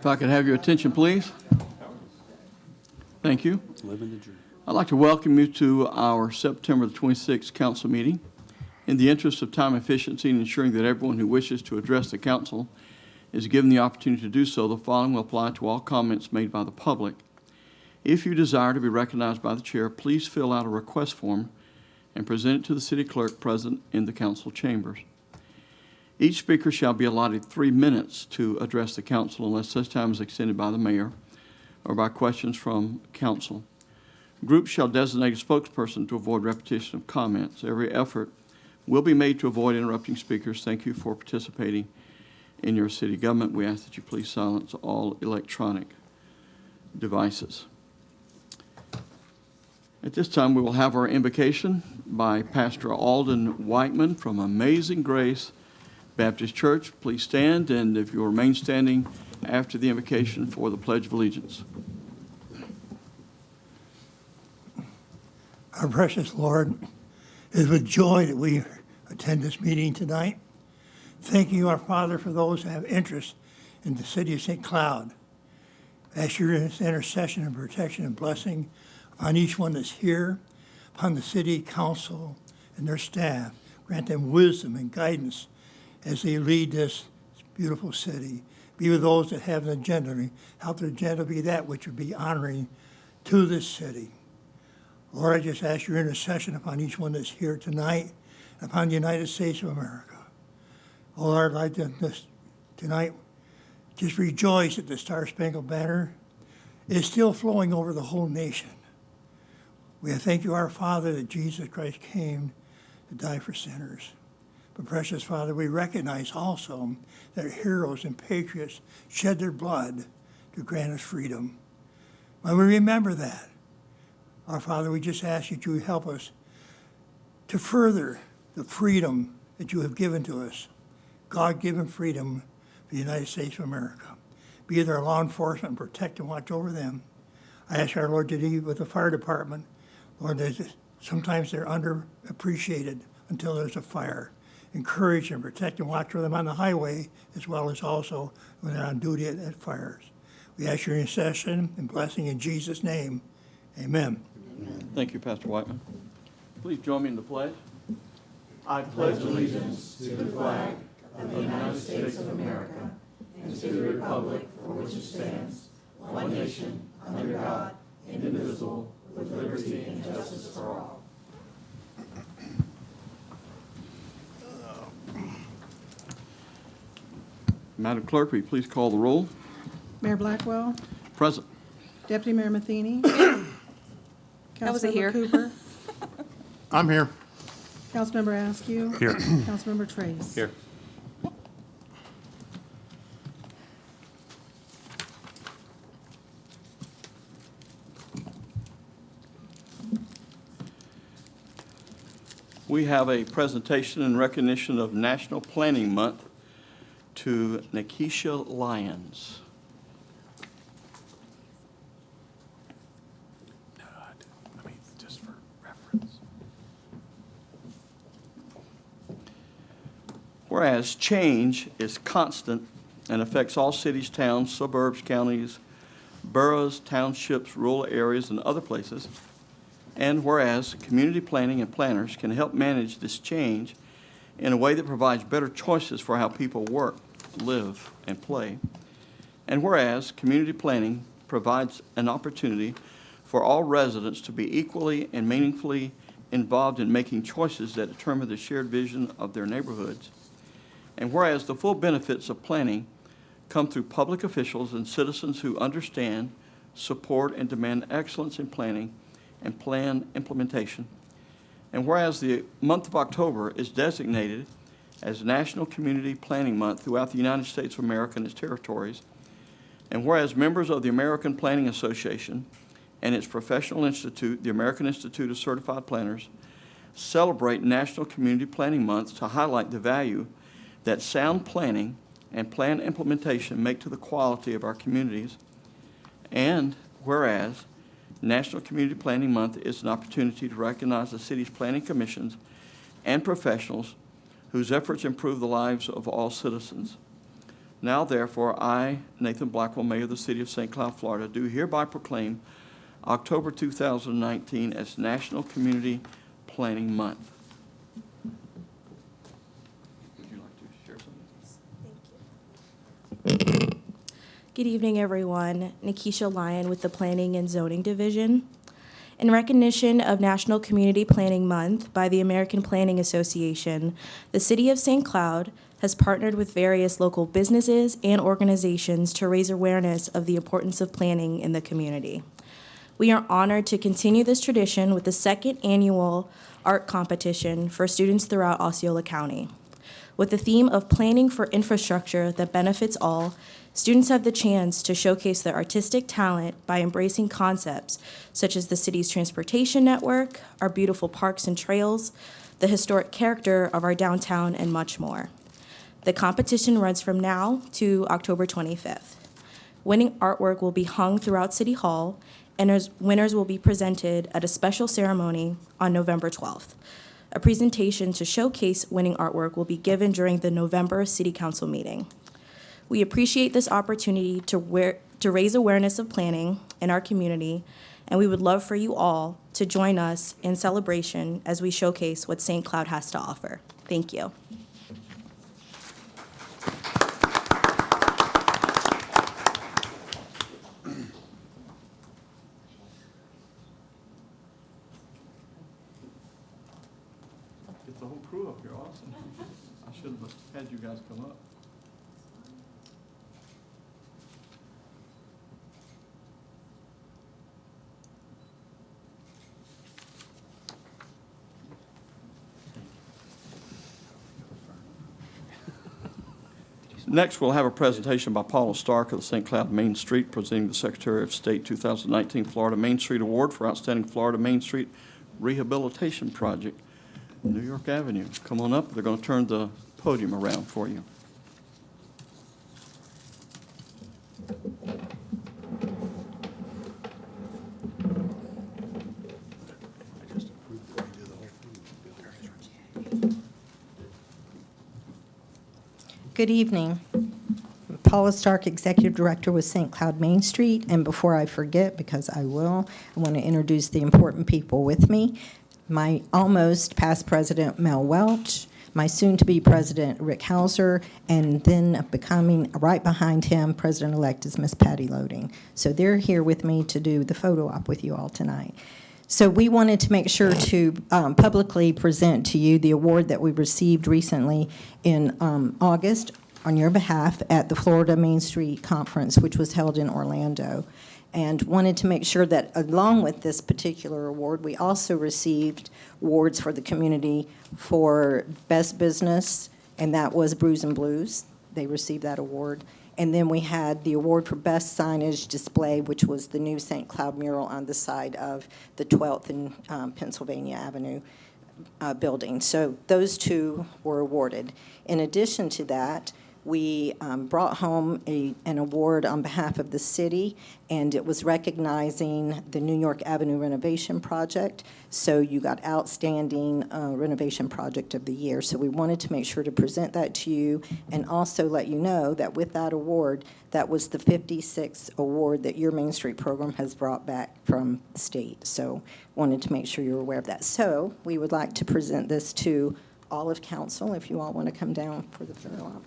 I could have your attention, please. Thank you. I'd like to welcome you to our September the 26th council meeting. In the interest of time efficiency and ensuring that everyone who wishes to address the council is given the opportunity to do so, the following will apply to all comments made by the public. If you desire to be recognized by the chair, please fill out a request form and present it to the city clerk present in the council chambers. Each speaker shall be allotted 3 minutes to address the council unless such time is extended by the mayor or by questions from council. Groups shall designate a spokesperson to avoid repetition of comments. Every effort will be made to avoid interrupting speakers. Thank you for participating in your city government. We ask that you please silence all electronic devices. At this time, we will have our invocation by Pastor Alden Whiteman from Amazing Grace Baptist Church. Please stand, and if you'll remain standing after the invocation for the Pledge of Allegiance. Our precious Lord, it is with joy that we attend this meeting tonight. Thank you, our Father, for those who have interest in the city of St. Cloud. Ask your intercession and protection and blessing upon each one that's here, upon the city council and their staff. Grant them wisdom and guidance as they lead this beautiful city. Be with those that have an agenda, help their agenda be that which would be honoring to this city. Lord, I just ask your intercession upon each one that's here tonight, and upon the United States of America. Oh, Lord, I'd like to tonight just rejoice that the Star-Spangled Banner is still flowing over the whole nation. We thank you, our Father, that Jesus Christ came to die for sinners. But precious Father, we recognize also that heroes and patriots shed their blood to grant us freedom. When we remember that, our Father, we just ask that you help us to further the freedom that you have given to us, God-given freedom for the United States of America. Be there law enforcement, protect and watch over them. I ask our Lord to be with the fire department. Lord, sometimes they're underappreciated until there's a fire. Encourage and protect and watch for them on the highway, as well as also when they're on duty at fires. We ask your intercession and blessing in Jesus' name. Amen. Amen. Thank you, Pastor Whiteman. Please join me in the pledge. I pledge allegiance to the flag of the United States of America and to the republic for which it stands, one nation, under God, indivisible, with liberty and justice for all. Madam Clerk, will you please call the roll? Mayor Blackwell. Present. Deputy Mayor Matheny. That was a here. Cooper. I'm here. Councilmember Askew. Here. Councilmember Trace. Here. We have a presentation in recognition of National Planning Month to Nikisha Lyons. Just for reference. Whereas change is constant and affects all cities, towns, suburbs, counties, boroughs, townships, rural areas, and other places, and whereas community planning and planners can help manage this change in a way that provides better choices for how people work, live, and play, and whereas community planning provides an opportunity for all residents to be equally and meaningfully involved in making choices that determine the shared vision of their neighborhoods, and whereas the full benefits of planning come through public officials and citizens who understand, support, and demand excellence in planning and plan implementation, and whereas the month of October is designated as National Community Planning Month throughout the United States of America and its territories, and whereas members of the American Planning Association and its professional institute, the American Institute of Certified Planners, celebrate National Community Planning Month to highlight the value that sound planning and plan implementation make to the quality of our communities, and whereas National Community Planning Month is an opportunity to recognize the city's planning commissions and professionals whose efforts improve the lives of all citizens. Now therefore, I, Nathan Blackwell, Mayor of the City of St. Cloud, Florida, do hereby proclaim October 2019 as National Community Planning Month. Would you like to share something? Good evening, everyone. Nikisha Lyon with the Planning and Zoning Division. In recognition of National Community Planning Month by the American Planning Association, the City of St. Cloud has partnered with various local businesses and organizations to raise awareness of the importance of planning in the community. We are honored to continue this tradition with the second annual art competition for students throughout Osceola County. With the theme of planning for infrastructure that benefits all, students have the chance to showcase their artistic talent by embracing concepts such as the city's transportation network, our beautiful parks and trails, the historic character of our downtown, and much more. The competition runs from now to October 25th. Winning artwork will be hung throughout City Hall, and winners will be presented at a special ceremony on November 12th. A presentation to showcase winning artwork will be given during the November City Council meeting. We appreciate this opportunity to raise awareness of planning in our community, and we would love for you all to join us in celebration as we showcase what St. Cloud has to offer. Thank you. Get the whole crew up here, awesome. I should have had you guys come up. Next, we'll have a presentation by Paula Stark of the St. Cloud Main Street, presenting the Secretary of State 2019 Florida Main Street Award for Outstanding Florida Main Street Rehabilitation Project, New York Avenue. Come on up. They're going to turn the podium around for you. Good evening. Paula Stark, Executive Director with St. Cloud Main Street. And before I forget, because I will, I want to introduce the important people with me. My almost past president, Mel Welch, my soon-to-be president, Rick Hauser, and then becoming right behind him, president-elect is Miss Patty Loading. So they're here with me to do the photo op with you all tonight. So we wanted to make sure to publicly present to you the award that we received recently in August on your behalf at the Florida Main Street Conference, which was held in Orlando. And wanted to make sure that along with this particular award, we also received awards for the community for Best Business, and that was Brews and Blues. They received that award. And then we had the award for Best Signage Display, which was the new St. Cloud mural on the side of the 12th and Pennsylvania Avenue building. So those two were awarded. In addition to that, we brought home an award on behalf of the city, and it was recognizing the New York Avenue renovation project. So you got Outstanding Renovation Project of the Year. So we wanted to make sure to present that to you and also let you know that with that award, that was the 56th award that your Main Street program has brought back from the state. So wanted to make sure you're aware of that. So we would like to present this to all of council if you all want to come down for the photo op.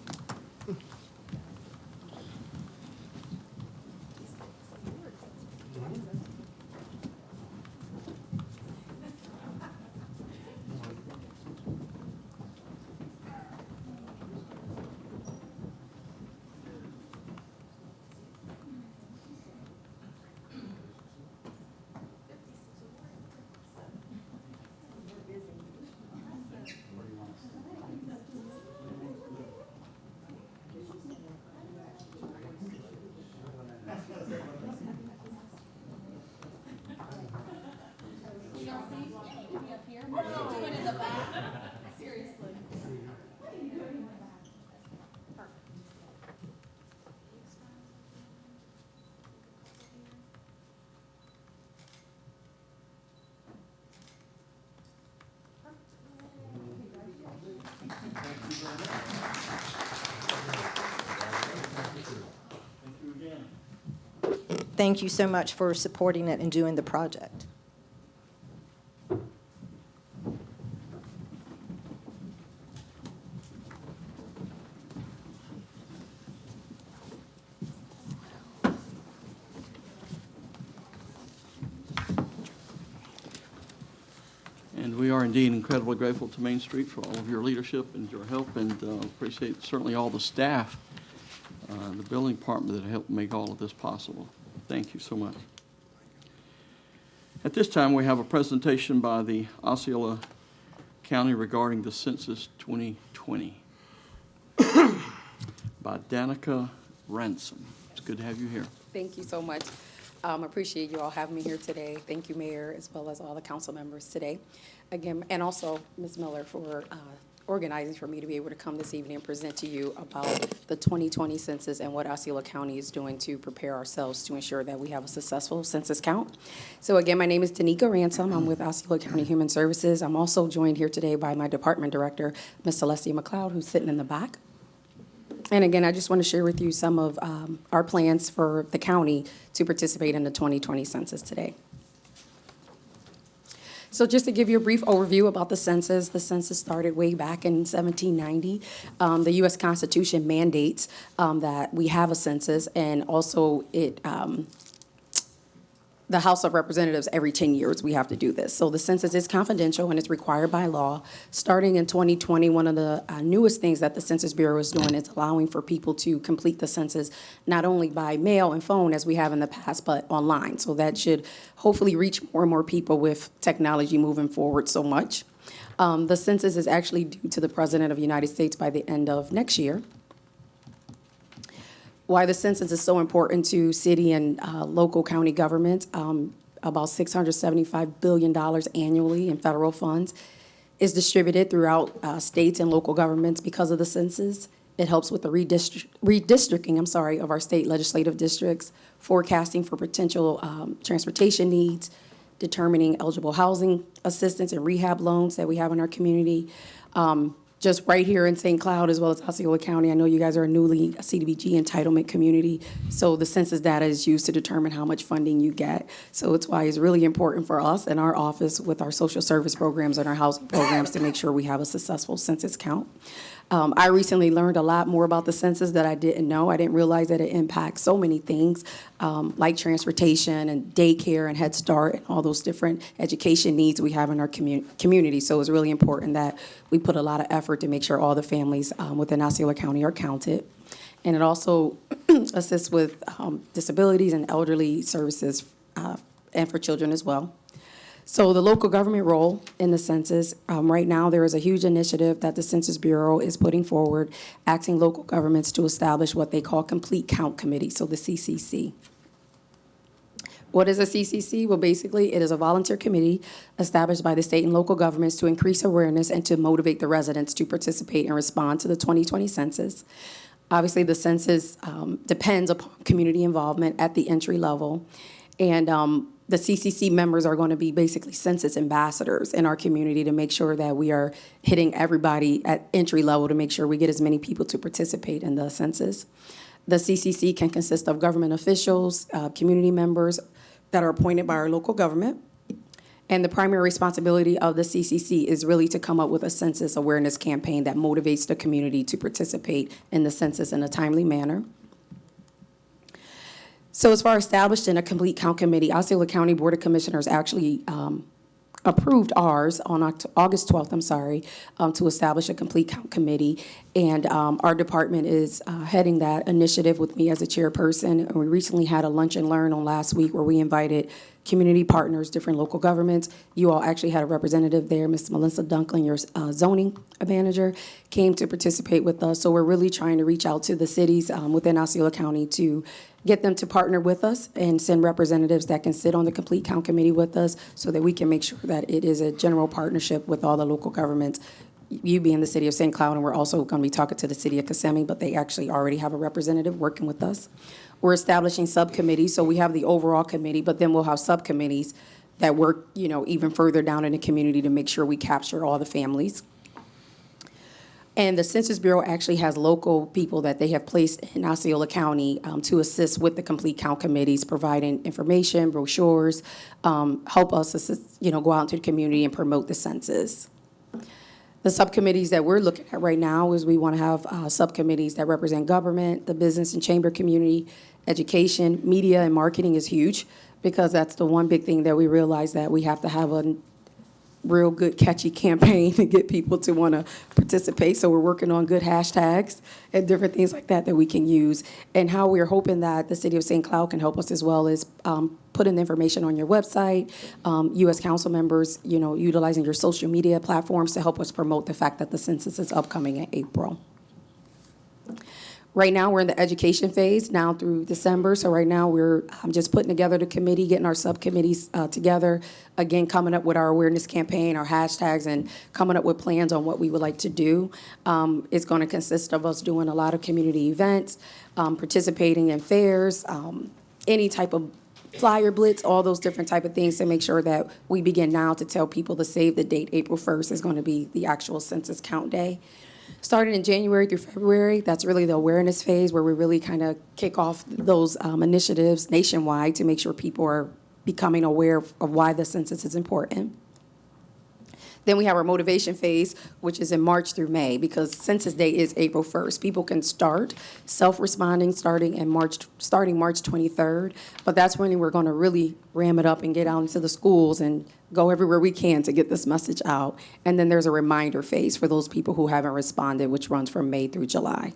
thank you so much for supporting it and doing the project. And we are indeed incredibly grateful to Main Street for all of your leadership and your help, and appreciate certainly all the staff, the building department that helped make all of this possible. Thank you so much. At this time, we have a presentation by the Osceola County regarding the Census 2020 by Danica Ransom. It's good to have you here. Thank you so much. Appreciate you all having me here today. Thank you, Mayor, as well as all the council members today. Again, and also Ms. Miller for organizing for me to be able to come this evening and present to you about the 2020 census and what Osceola County is doing to prepare ourselves to ensure that we have a successful census count. So again, my name is Danica Ransom. I'm with Osceola County Human Services. I'm also joined here today by my department director, Ms. Celestia McLeod, who's sitting in the back. And again, I just want to share with you some of our plans for the county to participate in the 2020 census today. So just to give you a brief overview about the census started way back in 1790. The U.S. Constitution mandates that we have a census, and also the House of Representatives, every 10 years, we have to do this. So the census is confidential and it's required by law. Starting in 2020, one of the newest things that the Census Bureau is doing is allowing for people to complete the census not only by mail and phone as we have in the past, but online. So that should hopefully reach more and more people with technology moving forward so much. The census is actually due to the President of the United States by the end of next year. Why the census is so important to city and local county governments, about $675 billion annually in federal funds is distributed throughout states and local governments because of the census. It helps with the redistricting, of our state legislative districts, forecasting for potential transportation needs, determining eligible housing assistance and rehab loans that we have in our community. Just right here in St. Cloud, as well as Osceola County, I know you guys are a newly CDBG entitlement community, so the census data is used to determine how much funding you get. So it's why it's really important for us in our office with our social service programs and our housing programs to make sure we have a successful census count. I recently learned a lot more about the census that I didn't know. I didn't realize that it impacts so many things, like transportation and daycare and Head Start and all those different education needs we have in our community. So it's really important that we put a lot of effort to make sure all the families within Osceola County are counted. And it also assists with disabilities and elderly services and for children as well. So the local government role in the census, right now there is a huge initiative that the Census Bureau is putting forward, asking local governments to establish what they call complete count committees, so the CCC. What is a CCC? Well, basically, it is a volunteer committee established by the state and local governments to increase awareness and to motivate the residents to participate and respond to the 2020 census. Obviously, the census depends upon community involvement at the entry level, and the CCC members are going to be basically census ambassadors in our community to make sure that we are hitting everybody at entry level to make sure we get as many people to participate in the census. The CCC can consist of government officials, community members that are appointed by our local government. And the primary responsibility of the CCC is really to come up with a census awareness campaign that motivates the community to participate in the census in a timely manner. So as far as established in a complete count committee, Osceola County Board of Commissioners actually approved ours on August 12th, to establish a complete count committee. And our department is heading that initiative with me as a chairperson. And we recently had a lunch and learn on last week where we invited community partners, different local governments. You all actually had a representative there, Ms. Melissa Dunklin, your zoning manager, came to participate with us. So we're really trying to reach out to the cities within Osceola County to get them to partner with us and send representatives that can sit on the complete count committee with us so that we can make sure that it is a general partnership with all the local governments. You being the city of St. Cloud, and we're also going to be talking to the city of Kissimmee, but they actually already have a representative working with us. We're establishing subcommittees, so we have the overall committee, but then we'll have subcommittees that work, even further down in the community to make sure we capture all the families. And the Census Bureau actually has local people that they have placed in Osceola County to assist with the complete count committees, providing information, brochures, help us assist, go out into the community and promote the census. The subcommittees that we're looking at right now is we want to have subcommittees that represent government, the business and chamber community, education, media, and marketing is huge, because that's the one big thing that we realize, that we have to have a real good catchy campaign to get people to want to participate. So we're working on good hashtags and different things like that that we can use. And how we're hoping that the city of St. Cloud can help us as well is putting information on your website, U.S. council members, utilizing your social media platforms to help us promote the fact that the census is upcoming in April. Right now, we're in the education phase now through December. So right now, we're just putting together the committee, getting our subcommittees together, again, coming up with our awareness campaign, our hashtags, and coming up with plans on what we would like to do. It's going to consist of us doing a lot of community events, participating in fairs, any type of flyer blitz, all those different type of things to make sure that we begin now to tell people to save the date. April 1st is going to be the actual census count day. Starting in January through February, that's really the awareness phase where we really kind of kick off those initiatives nationwide to make sure people are becoming aware of why the census is important. Then we have our motivation phase, which is in March through May, because Census Day is April 1st. People can start self-responding starting March 23rd, but that's when we're going to really ram it up and get out into the schools and go everywhere we can to get this message out. And then there's a reminder phase for those people who haven't responded, which runs from May through July.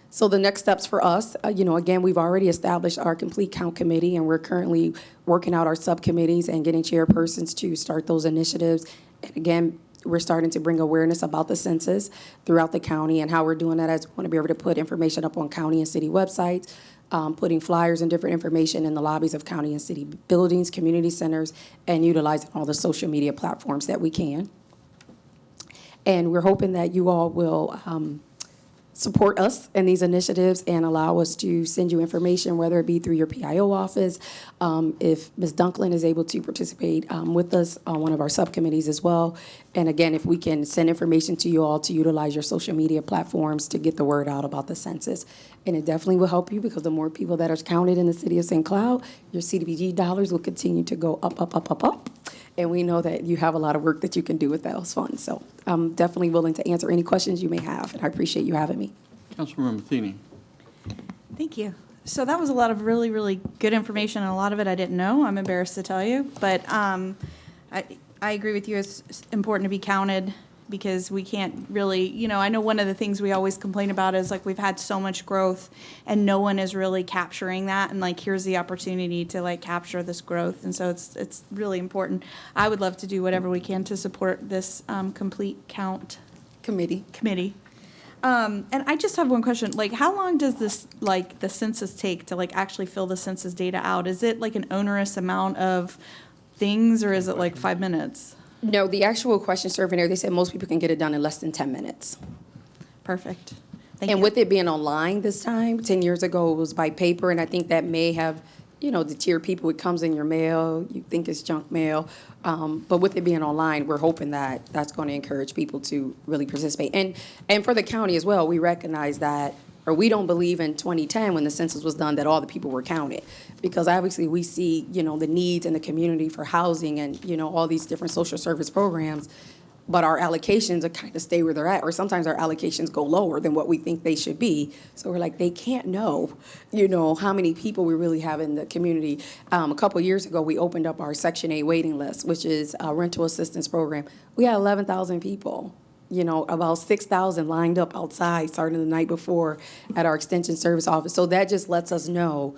So the next steps for us, again, we've already established our complete count committee, and we're currently working out our subcommittees and getting chairpersons to start those initiatives. And again, we're starting to bring awareness about the census throughout the county, and how we're doing that is we want to be able to put information up on county and city websites, putting flyers and different information in the lobbies of county and city buildings, community centers, and utilizing all the social media platforms that we can. And we're hoping that you all will support us in these initiatives and allow us to send you information, whether it be through your PIO office, if Ms. Dunklin is able to participate with us on one of our subcommittees as well. And again, if we can send information to you all to utilize your social media platforms to get the word out about the census. And it definitely will help you, because the more people that are counted in the city of St. Cloud, your CDBG dollars will continue to go up, up, up, up, up. And we know that you have a lot of work that you can do with those funds. So I'm definitely willing to answer any questions you may have, and I appreciate you having me. Councilmember Matheny. Thank you. So that was a lot of really, really good information, and a lot of it I didn't know. I'm embarrassed to tell you. But I agree with you. It's important to be counted, because we can't really, I know one of the things we always complain about is like we've had so much growth and no one is really capturing that, and like here's the opportunity to like capture this growth. And so it's really important. I would love to do whatever we can to support this complete count Committee. And I just have one question. Like, how long does this, like, the census take to, like, actually fill the census data out? Is it, like, an onerous amount of things, or is it, like, 5 minutes? No, the actual question survey, they said most people can get it done in less than 10 minutes. Perfect. Thank And you. with it being online this time, 10 years ago, it was by paper, and I think that may have, deterred people. It comes in your mail, you think it's junk mail. But with it being online, we're hoping that that's going to encourage people to really participate. And for the county as well, we recognize that, or we don't believe in 2010 when the census was done that all the people were counted. Because obviously we see, the needs in the community for housing and, all these different social service programs. But our allocations are kind of stay where they're at, or sometimes our allocations go lower than what we think they should be. So we're like, they can't know, how many people we really have in the community. A couple years ago, we opened up our Section 8 waiting list, which is a rental assistance program. We had 11,000 people, about 6,000 lined up outside starting the night before at our extension service office. So that just lets us know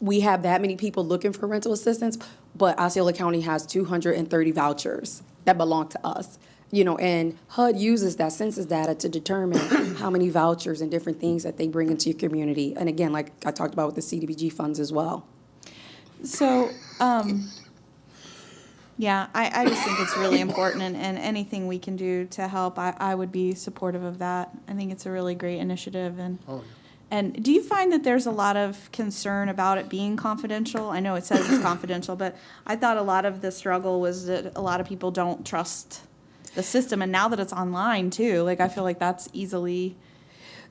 we have that many people looking for rental assistance, but Osceola County has 230 vouchers that belong to us. And HUD uses that census data to determine how many vouchers and different things that they bring into your community. And again, like I talked about with the CDBG funds as well. So, yeah, I just think it's really important, and anything we can do to help, I would be supportive of that. I think it's a really great initiative. And do you find that there's a lot of concern about it being confidential? I know it says it's confidential, but I thought a lot of the struggle was that a lot of people don't trust the system, and now that it's online too, like I feel like that's easily.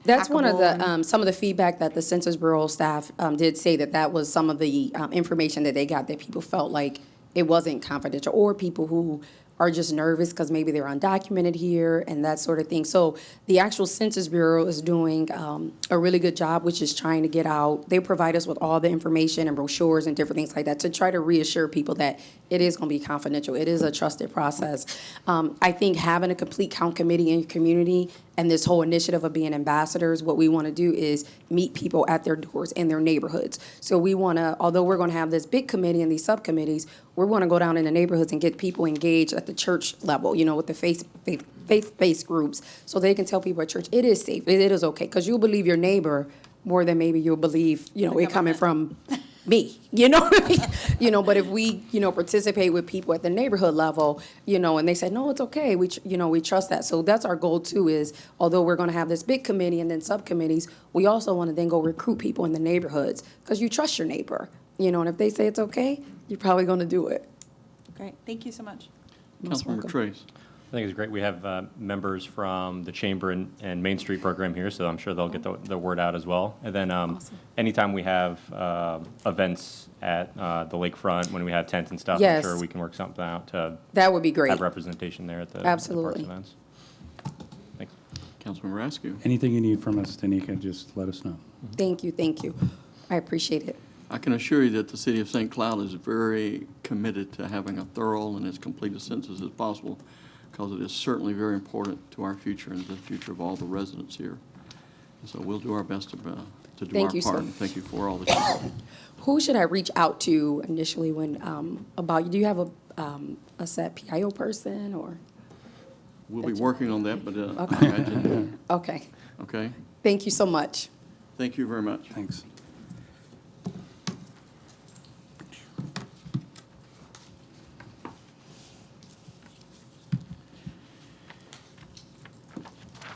That's one of the, hackable some of the feedback that the Census Bureau staff did say, that was some of the information that they got, that people felt like it wasn't confidential, or people who are just nervous because maybe they're undocumented here and that sort of thing. So the actual Census Bureau is doing a really good job, which is trying to get out. They provide us with all the information and brochures and different things like that to try to reassure people that it is going to be confidential. It is a trusted process. I think having a complete count committee in your community and this whole initiative of being ambassadors, what we want to do is meet people at their doors in their neighborhoods. So we want to, although we're going to have this big committee and these subcommittees, we're going to go down in the neighborhoods and get people engaged at the church level, with the faith-based groups, so they can tell people at church, it is safe, it is okay, because you'll believe your neighbor more than maybe you'll believe, it coming from me, what I mean? But if we, participate with people at the neighborhood level, and they say, no, it's okay, we trust that. So that's our goal too, is although we're gonna have this big committee and then subcommittees, we also wanna then go recruit people in the neighborhoods, because you trust your neighbor, and if they say it's okay, you're probably gonna do it. Great, thank you so much. Most Councilmember welcome. Trace. I think it's great. We have members from the Chamber and Main Street program here, so I'm sure they'll get the word out as well. And then anytime we have events at the lakefront, when we have tents and stuff, Yes. I'm sure we can work something out to That would be great. have representation there at the Absolutely. parks events. Thanks. Councilmember Askew. Anything you need from us, Danica, just let us know. Thank you. I appreciate it. I can assure you that the city of St. Cloud is very committed to having a thorough and as complete a census as possible, because it is certainly very important to our future and the future of all the residents here. And so we'll do our best to do Thank our you, part, sir. and thank you for all that you do. Who should I reach out to initially when, about, do you have a set PIO person, or? We'll be working on that, but Okay. I imagine, Okay. okay? Thank you so much. Thank you very much. Thanks.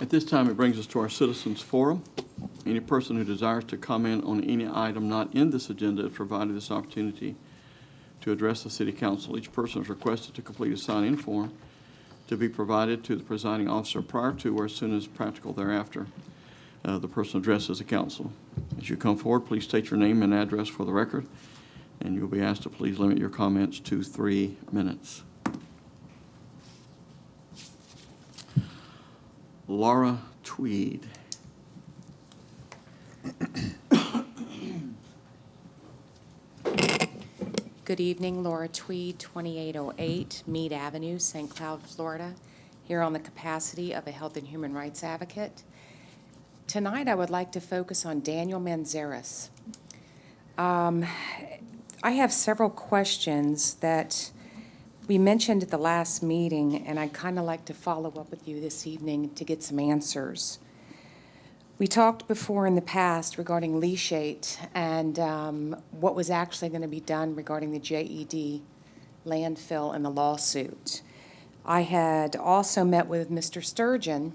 At this time, it brings us to our citizens forum. Any person who desires to comment on any item not in this agenda is provided this opportunity to address the city council. Each person is requested to complete a sign-in form to be provided to the presiding officer prior to or as soon as practical thereafter. The person addresses the council. As you come forward, please state your name and address for the record, and you'll be asked to please limit your comments to 3 minutes. Laura Tweed. Good evening, Laura Tweed, 2808 Meade Avenue, St. Cloud, Florida, here on the capacity of a health and human rights advocate. Tonight, I would like to focus on Daniel Manzares. I have several questions that we mentioned at the last meeting, and I'd kind of like to follow up with you this evening to get some answers. We talked before in the past regarding leachate and what was actually going to be done regarding the JED landfill and the lawsuit. I had also met with Mr. Sturgeon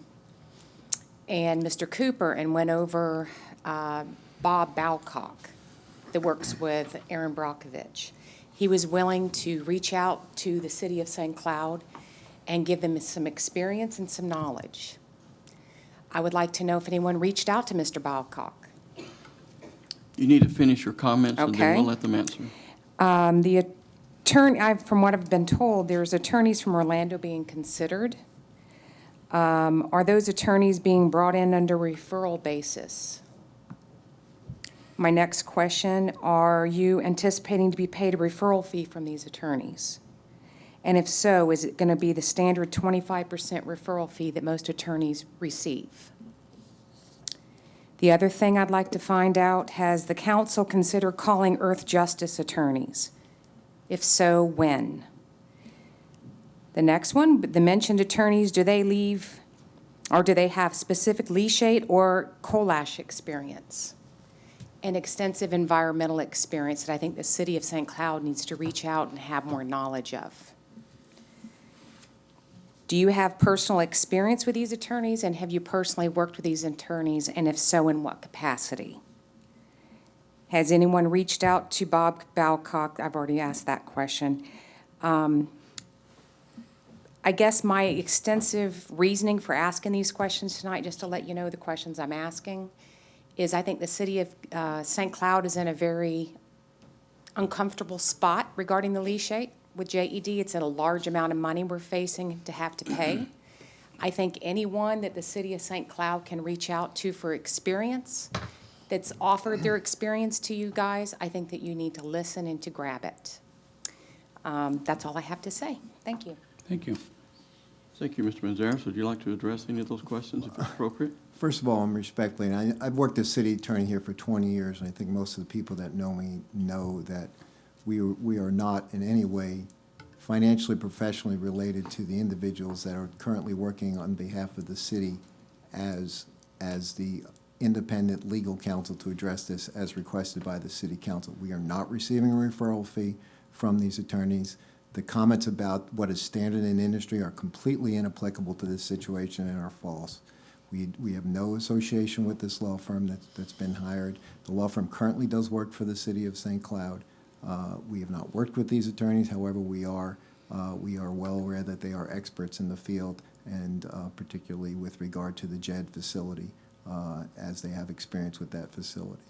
and Mr. Cooper and went over Bob Balcock that works with Aaron Brockovich. He was willing to reach out to the city of St. Cloud and give them some experience and some knowledge. I would like to know if anyone reached out to Mr. Balcock. You need to finish your comments, and then Okay. we'll let them answer. The attorney, from what I've been told, there's attorneys from Orlando being considered. Are those attorneys being brought in under referral basis? My next question, are you anticipating to be paid a referral fee from these attorneys? And if so, is it going to be the standard 25% referral fee that most attorneys receive? The other thing I'd like to find out, has the council considered calling Earth Justice attorneys? If so, when? The next one, the mentioned attorneys, do they leave, or do they have specific leachate or coal ash experience? And extensive environmental experience that I think the city of St. Cloud needs to reach out and have more knowledge of. Do you have personal experience with these attorneys, and have you personally worked with these attorneys, and if so, in what capacity? Has anyone reached out to Bob Balcock? I've already asked that question. I guess my extensive reasoning for asking these questions tonight, just to let you know the questions I'm asking, is I think the city of St. Cloud is in a very uncomfortable spot regarding the lease rate with JED. It's a large amount of money we're facing to have to pay. I think anyone that the city of St. Cloud can reach out to for experience, that's offered their experience to you guys, I think that you need to listen and to grab it. That's all I have to say. Thank you. Thank you. Thank you, Mr. Manzares. Would you like to address any of those questions if it's appropriate? First of all, I'm respectfully, and I've worked as city attorney here for 20 years, and I think most of the people that know me know that we are not in any way financially, professionally related to the individuals that are currently working on behalf of the city as the independent legal counsel to address this as requested by the city council. We are not receiving a referral fee from these attorneys. The comments about what is standard in industry are completely inapplicable to this situation and are false. We have no association with this law firm that's been hired. The law firm currently does work for the city of St. Cloud. We have not worked with these attorneys. However, we are well aware that they are experts in the field, and particularly with regard to the JED facility, as they have experience with that facility.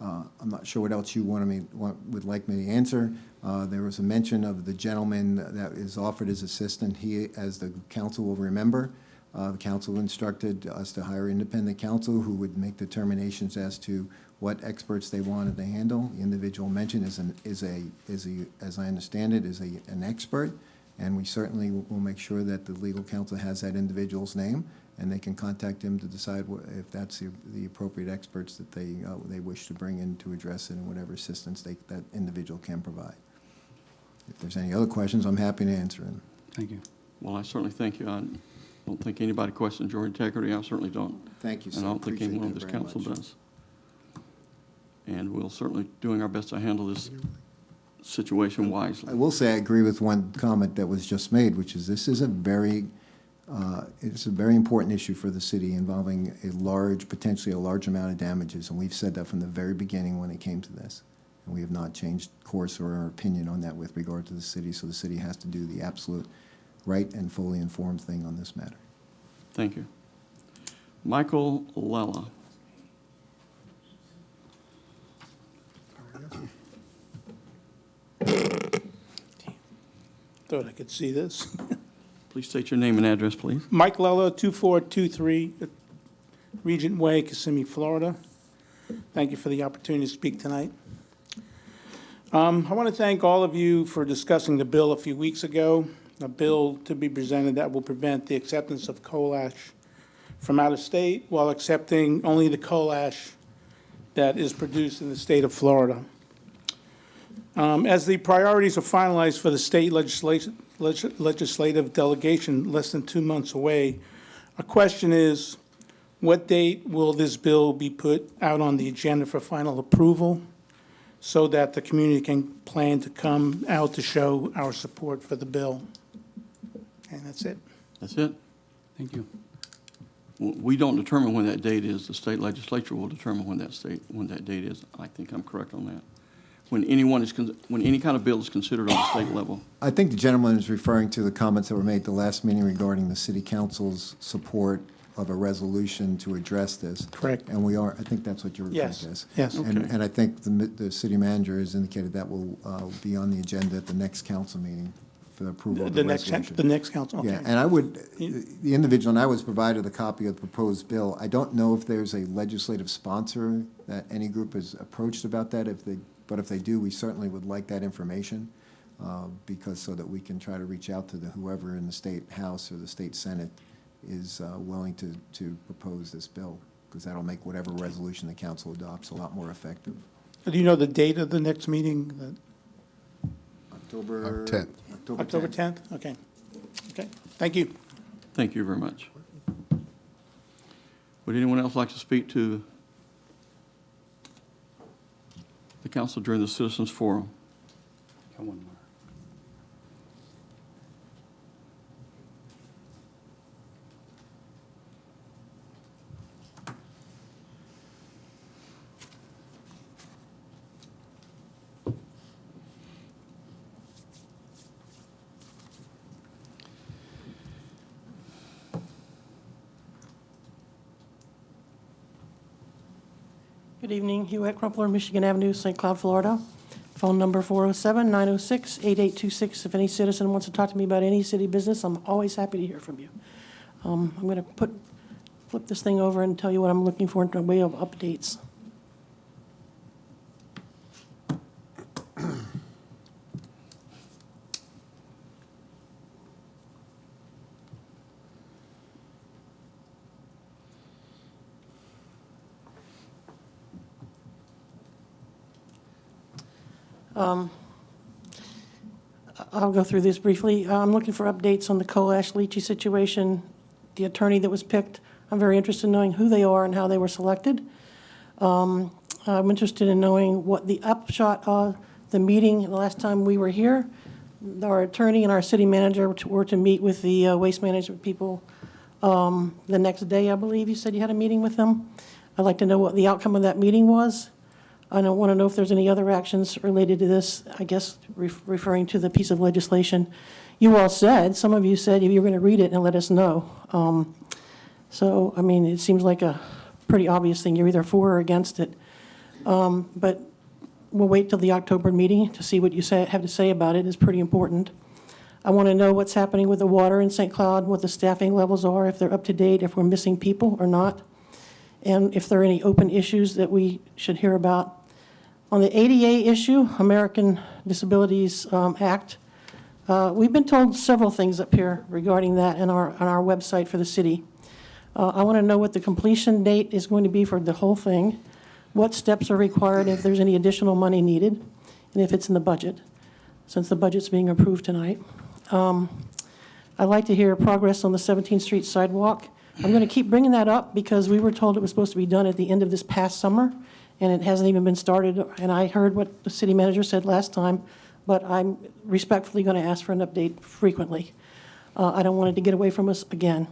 I'm not sure what else you would like me to answer. There was a mention of the gentleman that is offered as assistant. He, as the council will remember, the council instructed us to hire independent counsel who would make determinations as to what experts they wanted to handle. The individual mentioned is as I understand it, is an expert, and we certainly will make sure that the legal counsel has that individual's name, and they can contact him to decide if that's the appropriate experts that they wish to bring in to address it, and whatever assistance that individual can provide. If there's any other questions, I'm happy to answer them. Thank you. Well, I certainly thank you. I don't think anybody questions your integrity. I certainly don't. Thank you, sir. And I don't think Appreciate anyone on that this very council much. does. And we'll certainly doing our best to handle this situation wisely. I will say I agree with one comment that was just made, which is this is it's a very important issue for the city involving potentially a large amount of damages, and we've said that from the very beginning when it came to this. And we have not changed course or our opinion on that with regard to the city, so the city has to do the absolute right and fully informed thing on this matter. Thank you. Michael Lella. Thought I could see this. Please state your name and address, please. Mike Lella, 2423 Regent Way, Kissimmee, Florida. Thank you for the opportunity to speak tonight. I want to thank all of you for discussing the bill a few weeks ago, a bill to be presented that will prevent the acceptance of coal ash from out of state while accepting only the coal ash that is produced in the state of Florida. As the priorities are finalized for the state legislative delegation less than 2 months away, our question is, what date will this bill be put out on the agenda for final approval so that the community can plan to come out to show our support for the bill? And that's it. That's it? Thank you. We don't determine when that date is. The state legislature will determine when that date is. I think I'm correct on that. When any kind of bill is considered on the state level. I think the gentleman is referring to the comments that were made at the last meeting regarding the city council's support of a resolution to address this. Correct. And I think that's what you're referring to. Yes, yes. And I think the city manager has indicated that will be on the agenda at the next council meeting for the approval of the resolution. The next council, okay. Yeah, and the individual, and I was provided a copy of the proposed bill. I don't know if there's a legislative sponsor that any group has approached about that. But if they do, we certainly would like that information, so that we can try to reach out to whoever in the state house or the state senate is willing to propose this bill, because that'll make whatever resolution the council adopts a lot more effective. Do you know the date of the next meeting? October 10th. October 10th? Okay. Okay, thank you. Thank you very much. Would anyone else like to speak to the council during the citizens forum? Got one more. Good evening, Hugh Crumpler, Michigan Avenue, St. Cloud, Florida. Phone number 407-906-8826. If any citizen wants to talk to me about any city business, I'm always happy to hear from you. I'm going to flip this thing over and tell you what I'm looking for in the way of updates. I'll go through this briefly. I'm looking for updates on the Cole Ash Leachy situation, the attorney that was picked. I'm very interested in knowing who they are and how they were selected. I'm interested in knowing what the upshot of the meeting the last time we were here. Our attorney and our city manager were to meet with the waste management people the next day, I believe. You said you had a meeting with them. I'd like to know what the outcome of that meeting was. I don't want to know if there's any other actions related to this, I guess referring to the piece of legislation. You all said, some of you said you were going to read it and let us know. So, I mean, it seems like a pretty obvious thing. You're either for or against it. But we'll wait till the October meeting to see what you have to say about it. It's pretty important. I want to know what's happening with the water in St. Cloud, what the staffing levels are, if they're up to date, if we're missing people or not, and if there are any open issues that we should hear about. On the ADA issue, American Disabilities Act, we've been told several things up here regarding that on our website for the city. I want to know what the completion date is going to be for the whole thing, what steps are required, if there's any additional money needed, and if it's in the budget, since the budget's being approved tonight. I'd like to hear progress on the 17th Street sidewalk. I'm going to keep bringing that up because we were told it was supposed to be done at the end of this past summer, and it hasn't even been started. And I heard what the city manager said last time, but I'm respectfully going to ask for an update frequently. I don't want it to get away from us again.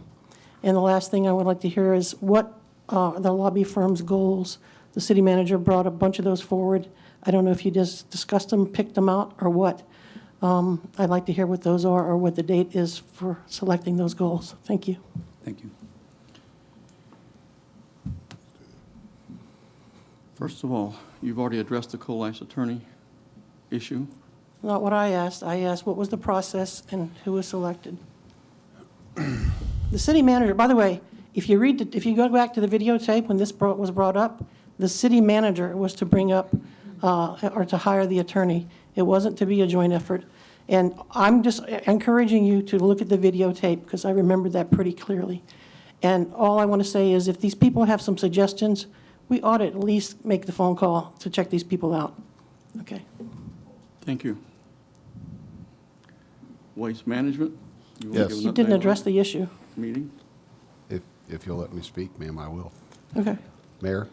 And the last thing I would like to hear is what the lobby firm's goals. The city manager brought a bunch of those forward. I don't know if you just discussed them, picked them out, or what. I'd like to hear what those are or what the date is for selecting those goals. Thank you. Thank you. First of all, you've already addressed the Cole Ash attorney issue. Not what I asked. I asked what was the process and who was selected. The city manager, by the way, if you go back to the videotape when this was brought up, the city manager was to bring up or to hire the attorney. It wasn't to be a joint effort. And I'm just encouraging you to look at the videotape because I remember that pretty clearly. And all I want to say is if these people have some suggestions, we ought to at least make the phone call to check these people out. Okay. Thank you. Waste management? You wanna Yes. give an You didn't update address on the issue. meeting? If you'll let me speak, ma'am, I will. Okay. Mayor?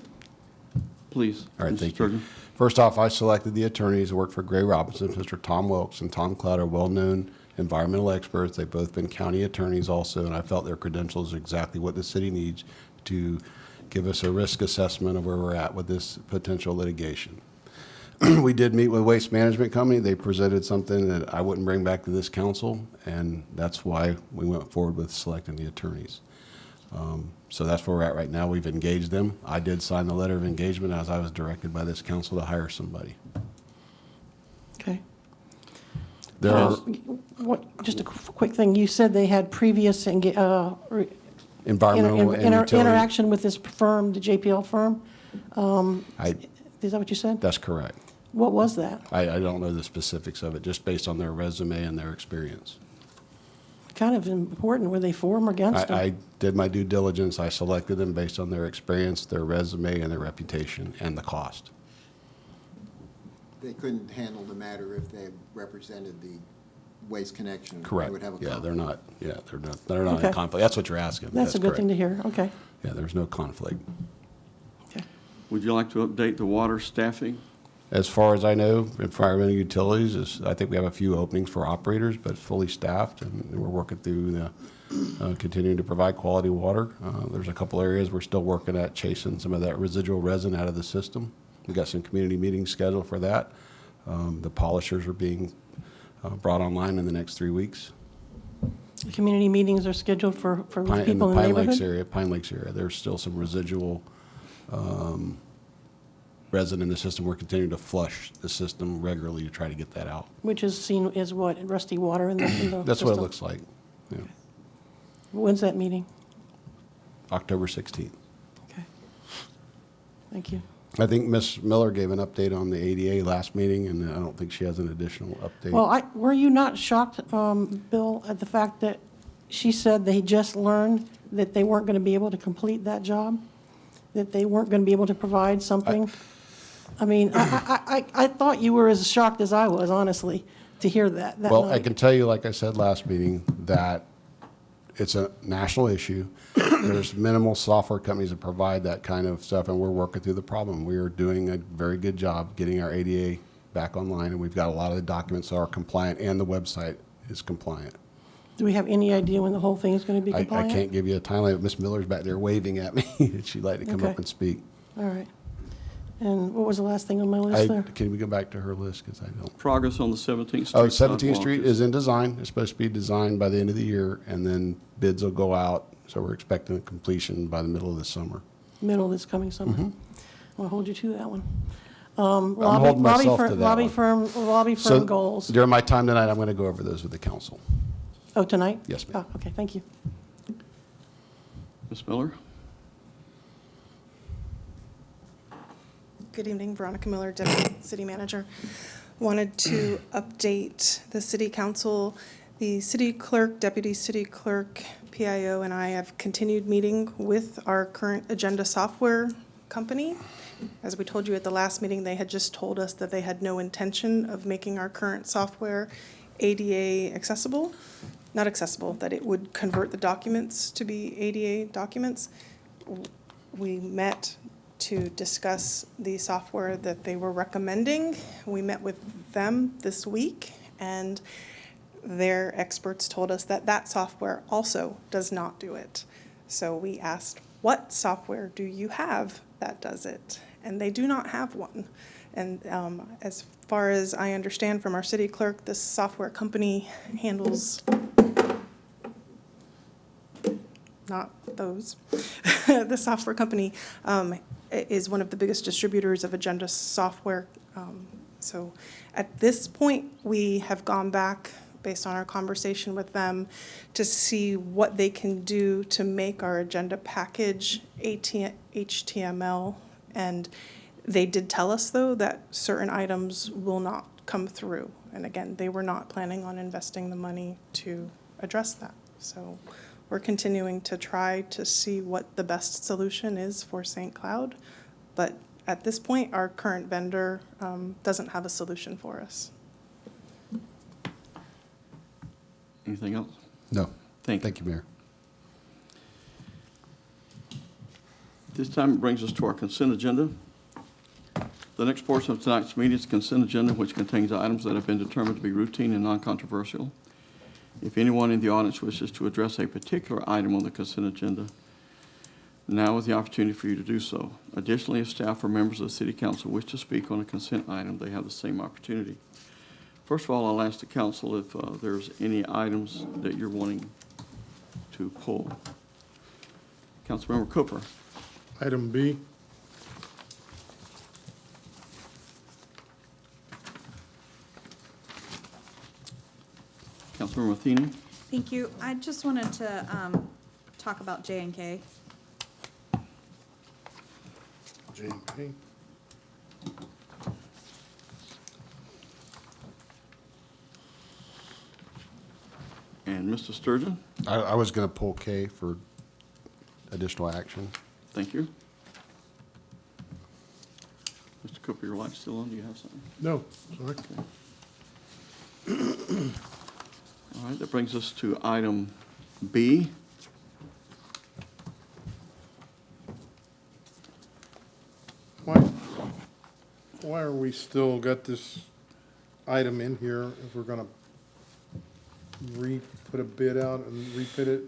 Please. All right, Mr. thank you. Sturgeon. First off, I selected the attorneys who worked for Gray Robinson. Mr. Tom Wilkes and Tom Cloud are well-known environmental experts. They've both been county attorneys also, and I felt their credentials are exactly what the city needs to give us a risk assessment of where we're at with this potential litigation. We did meet with Waste Management Company. They presented something that I wouldn't bring back to this council, and that's why we went forward with selecting the attorneys. So that's where we're at right now. We've engaged them. I did sign the letter of engagement as I was directed by this council to hire somebody. Okay. There are Just a quick thing. You said they had previous environmental and utility. interaction with this firm, the JPL firm. Is that what you said? That's correct. What was that? I don't know the specifics of it, just based on their resume and their experience. Kind of important. Were they for them or against them? I did my due diligence. I selected them based on their experience, their resume, and their reputation, and the cost. They couldn't handle the matter if they represented the Waste Connection. Correct. They would have a Yeah, conflict. They're not Okay. in conflict. That's what you're asking. That's a good thing to correct. hear. Okay. Yeah, there's no conflict. Okay. Would you like to update the water staffing? As far as I know, environmental utilities I think we have a few openings for operators, but fully staffed, and we're working through the, continuing to provide quality water. There's a couple areas we're still working at chasing some of that residual resin out of the system. We've got some community meetings scheduled for that. The polishers are being brought online in the next 3 weeks. The community meetings are scheduled for In people in the Pine Lakes neighborhood? area, there's still some residual resident in the system. We're continuing to flush the system regularly to try to get that out. Which is seen as what, rusty water in the system? That's what it looks like. Yeah. When's that meeting? October 16th. Okay. Thank you. I think Ms. Miller gave an update on the ADA last meeting, and I don't think she has an additional update. Well, were you not shocked, Bill, at the fact that she said they just learned that they weren't going to be able to complete that job? That they weren't going to be able to provide something? I mean, I thought you were as shocked as I was, honestly, to hear that Well, I night. can tell you, like I said last meeting, that it's a national issue. There's minimal software companies that provide that kind of stuff, and we're working through the problem. We are doing a very good job getting our ADA back online, and we've got a lot of the documents that are compliant, and the website is compliant. Do we have any idea when the whole thing is going to be I compliant? can't give you a timeline, but Ms. Miller's back there waving at me. She'd like to come Okay. up and speak. All right. And what was the last thing on my list there? Can we go back to her list, because I don't. Progress on the 17th Street. Oh, 17th sidewalk Street is in design. It's supposed to be designed by the end of the year, and then bids will go out. So we're expecting a completion by the middle of the summer. Middle of this coming summer. I'll hold you to that one. holding myself to that Lobby one. firm So goals. during my time tonight, I'm going to go over those with the council. Oh, tonight? Yes, ma'am. Oh, okay, thank you. Ms. Miller? Good evening, Veronica Miller, Deputy City Manager. Wanted to update the City Council. The City Clerk, Deputy City Clerk, PIO, and I have continued meeting with our current agenda software company. As we told you at the last meeting, they had just told us that they had no intention of making our current software ADA accessible. Not accessible, that it would convert the documents to be ADA documents. We met to discuss the software that they were recommending. We met with them this week, and their experts told us that that software also does not do it. So we asked, what software do you have that does it? And they do not have one. And as far as I understand from our city clerk, this software company handles not those. The software company is one of the biggest distributors of agenda software. So at this point, we have gone back, based on our conversation with them, to see what they can do to make our agenda package HTML. And they did tell us, though, that certain items will not come through. And again, they were not planning on investing the money to address that. So we're continuing to try to see what the best solution is for St. Cloud. But at this point, our current vendor doesn't have a solution for us. Anything else? No. Thank you. Thank you, Mayor. This time it brings us to our consent agenda. The next portion of tonight's meeting is the consent agenda, which contains items that have been determined to be routine and non-controversial. If anyone in the audience wishes to address a particular item on the consent agenda, now is the opportunity for you to do so. Additionally, if staff or members of the City Council wish to speak on a consent item, they have the same opportunity. First of all, I'll ask the council if there's any items that you're wanting to pull. Councilmember Cooper. Item B. Councilmember Matheny. Thank you. I just wanted to talk about J&K. J&K. And Mr. Sturgeon. I was going to pull K for additional action. Thank you. Mr. Cooper, your light's still on. Do you have something? No, sorry. All right, that brings us to item B. Why are we still got this item in here if we're gonna put a bid out and rebid it?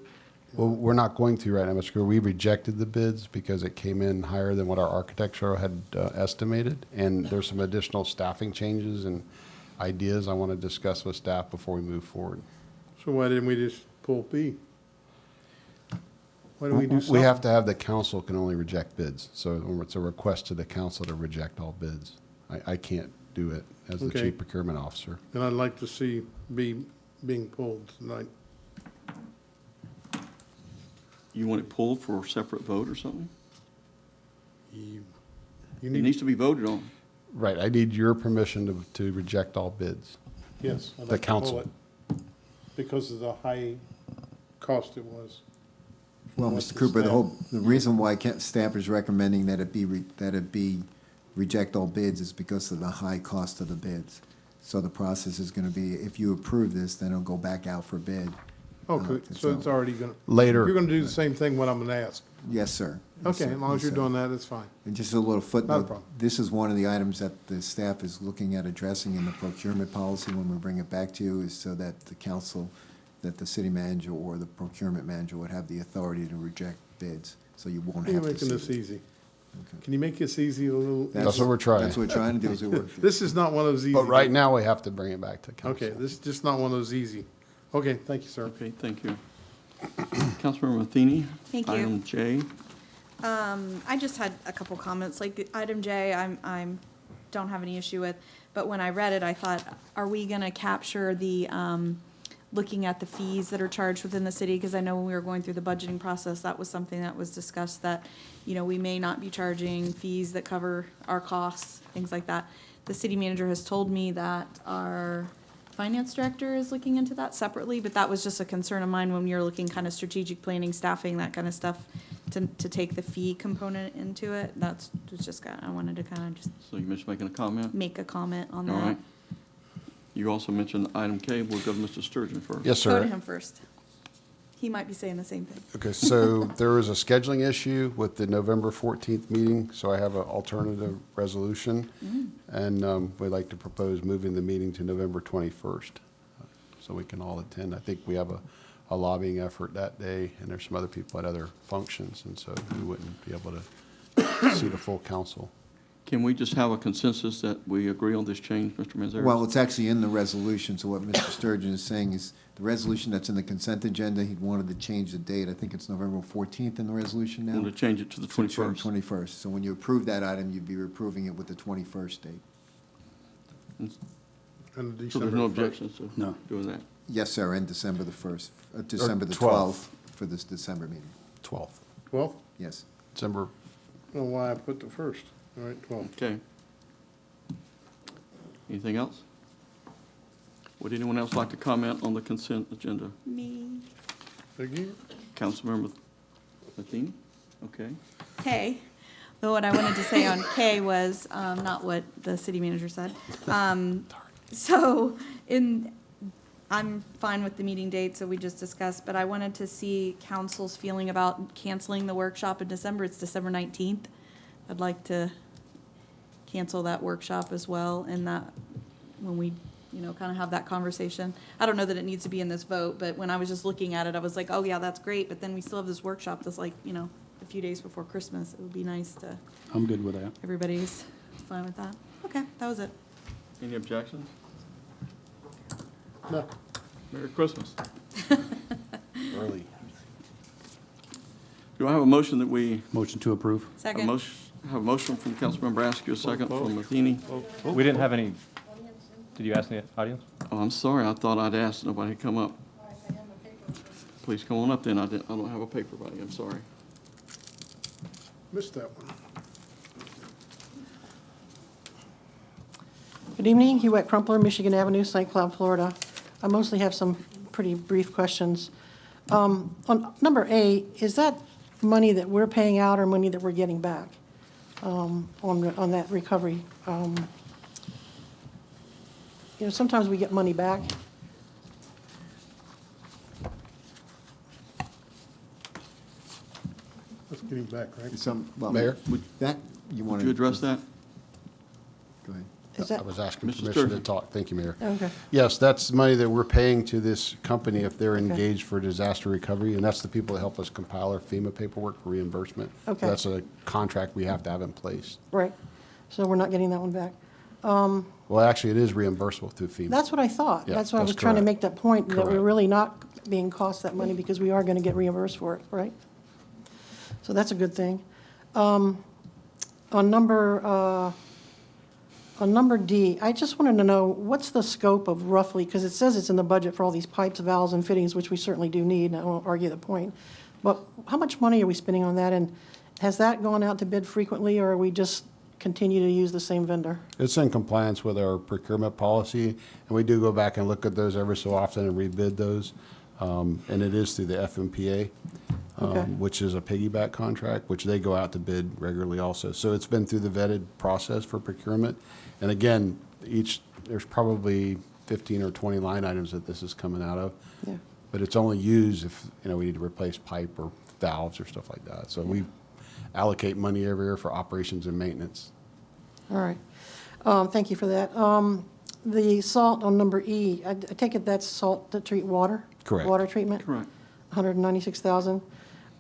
Well, we're not going to right now, Mr. Cooper. We rejected the bids because it came in higher than what our architecture had estimated. And there's some additional staffing changes and ideas I want to discuss with staff before we move forward. So why didn't we just pull B? Why don't we do something? We have to have the council can only reject bids, so it's a request to the council to reject all bids. I can't do it as the Okay. chief procurement officer. And I'd like to see being pulled tonight. You want it pulled for a separate vote or something? You It need, needs to be voted on. Right, I need your permission to reject all bids. yes. I'd The like to pull council. it Because of the high cost it was. Well, What's Mr. the Cooper, staff? the reason why staff is recommending that it be reject all bids is because of the high cost of the bids. So the process is gonna be, if you approve this, then it'll go back out for bid. Okay, so it's already gonna. Later. You're gonna do the same thing what I'm gonna ask. Yes, sir. Yes, Okay, sir. as long as Yes, you're sir. doing that, it's fine. And just a little Not a footnote, problem. this is one of the items that the staff is looking at addressing in the procurement policy when we bring it back to you, is so that the council, that the city manager or the procurement manager would have the authority to reject bids, so you won't You're have to making see this it. easy. Can you make this easy a little? That's what we're trying. That's what we're trying to do, is we work. This is not one of those easy. But right now, we have to bring it back to council. Okay, this is just not one of those easy. Okay, thank you, sir. Okay, thank you. Councilmember Matheny? Thank you. Item J. I just had a couple comments, like item J, I'm don't have any issue with, but when I read it, I thought, are we gonna capture the, looking at the fees that are charged within the city? Because I know when we were going through the budgeting process, that was something that was discussed, that, you know, we may not be charging fees that cover our costs, things like that. The city manager has told me that our finance director is looking into that separately, but that was just a concern of mine when you're looking kind of strategic planning, staffing, that kind of stuff, to take the fee component into it. That's just, I wanted to kind of just So you mentioned making a comment? make a comment on All that. right. You also mentioned item K. We'll go to Mr. Sturgeon first. Yes, Go to sir. him first. He might be saying the same thing. Okay, so there was a scheduling issue with the November 14th meeting, so I have an alternative resolution. And we'd like to propose moving the meeting to November 21st, so we can all attend. I think we have a lobbying effort that day, and there's some other people at other functions, and so we wouldn't be able to see the full council. Can we just have a consensus that we agree on this change, Mr. Manzarek? Well, it's actually in the resolution, so what Mr. Sturgeon is saying is, the resolution that's in the consent agenda, he wanted to change the date. I think it's November 14th in the resolution now. Want to change it to the 21st? 21st. So when you approve that item, you'd be approving it with the 21st date. And So there's December no 1st. objections to No. doing that? Yes, sir, and December the 1st, December the 12th. 12th for this December meeting. 12th, 12th? Yes. December. I don't know why I put the first. All right, 12. Okay. Anything else? Would anyone else like to comment on the consent agenda? Me. Again? Councilmember Matheny? Okay. K, though what I wanted to say on K was, not what the city manager said. So I'm fine with the meeting date, so we just discussed, but I wanted to see council's feeling about canceling the workshop in December. It's December 19th. I'd like to cancel that workshop as well, and that, when we, you know, kind of have that conversation. I don't know that it needs to be in this vote, but when I was just looking at it, I was like, oh yeah, that's great, but then we still have this workshop that's like, you know, a few days before Christmas. It would be nice to, I'm good with that. everybody's fine with that. Okay, that was it. Any objections? No. Merry Christmas. Early. Do I have a motion that we, Motion to approve? have a motion from Councilmember Askew, a second from Matheny? We didn't have any, did you ask the audience? Oh, I'm sorry, I thought I'd asked, nobody had come up. Please come on up then, I don't have a paper by you, I'm sorry. Missed that one. Good evening, Hugh Crumpler, Michigan Avenue, St. Cloud, Florida. I mostly have some pretty brief questions. On number A, is that money that we're paying out or money that we're getting back on that recovery? You know, sometimes we get money back. That's getting back, right? Well, Mayor? That, you want Would to? you address that? Go ahead. Is I that, was asking Mr. permission to Sturgeon. talk. Thank you, Mayor. okay, Yes, that's money that we're paying to this company if they're Okay. engaged for disaster recovery, and that's the people that help us compile our FEMA paperwork for reimbursement. So Okay. that's a contract we have to have in place. right. So we're not getting that one back. Well, actually, it is reimbursable through FEMA. That's what I thought. Yeah, That's why I that's was trying to correct. make that point, that we're Correct. really not being cost that money because we are going to get reimbursed for it, right? So that's a good thing. On number D, I just wanted to know, what's the scope of roughly, because it says it's in the budget for all these pipes, valves, and fittings, which we certainly do need, and I won't argue the point. But how much money are we spending on that, and has that gone out to bid frequently, or are we just continue to use the same vendor? It's in compliance with our procurement policy, and we do go back and look at those every so often and rebid those. And it is through the FMPA, Okay. which is a piggyback contract, which they go out to bid regularly also. So it's been through the vetted process for procurement. And again, there's probably 15 or 20 line items that this is coming out of. Yeah. But it's only used if, we need to replace pipe or valves or stuff like that. So we allocate money every year for operations and maintenance. All right. Thank you for that. The salt on number E, I take it that's salt to treat water? Correct. Water treatment? Correct. 196,000.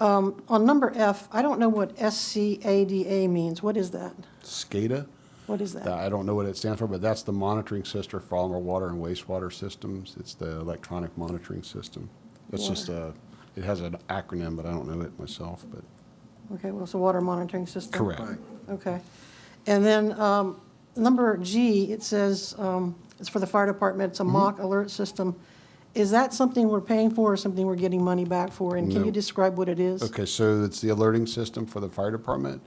On number F, I don't know what SCADA means. What is that? SCADA? What is that? I don't know what it stands for, but that's the monitoring system for all our water and wastewater systems. It's the electronic monitoring system. It's just it has an acronym, but I don't know it myself, but. Okay, well, it's a water monitoring system? Correct. Okay. And then number G, it says it's for the fire department, it's a mock alert system. Is that something we're paying for or something we're getting money back for? And can No. you describe what it is? Okay, so it's the alerting system for the fire department.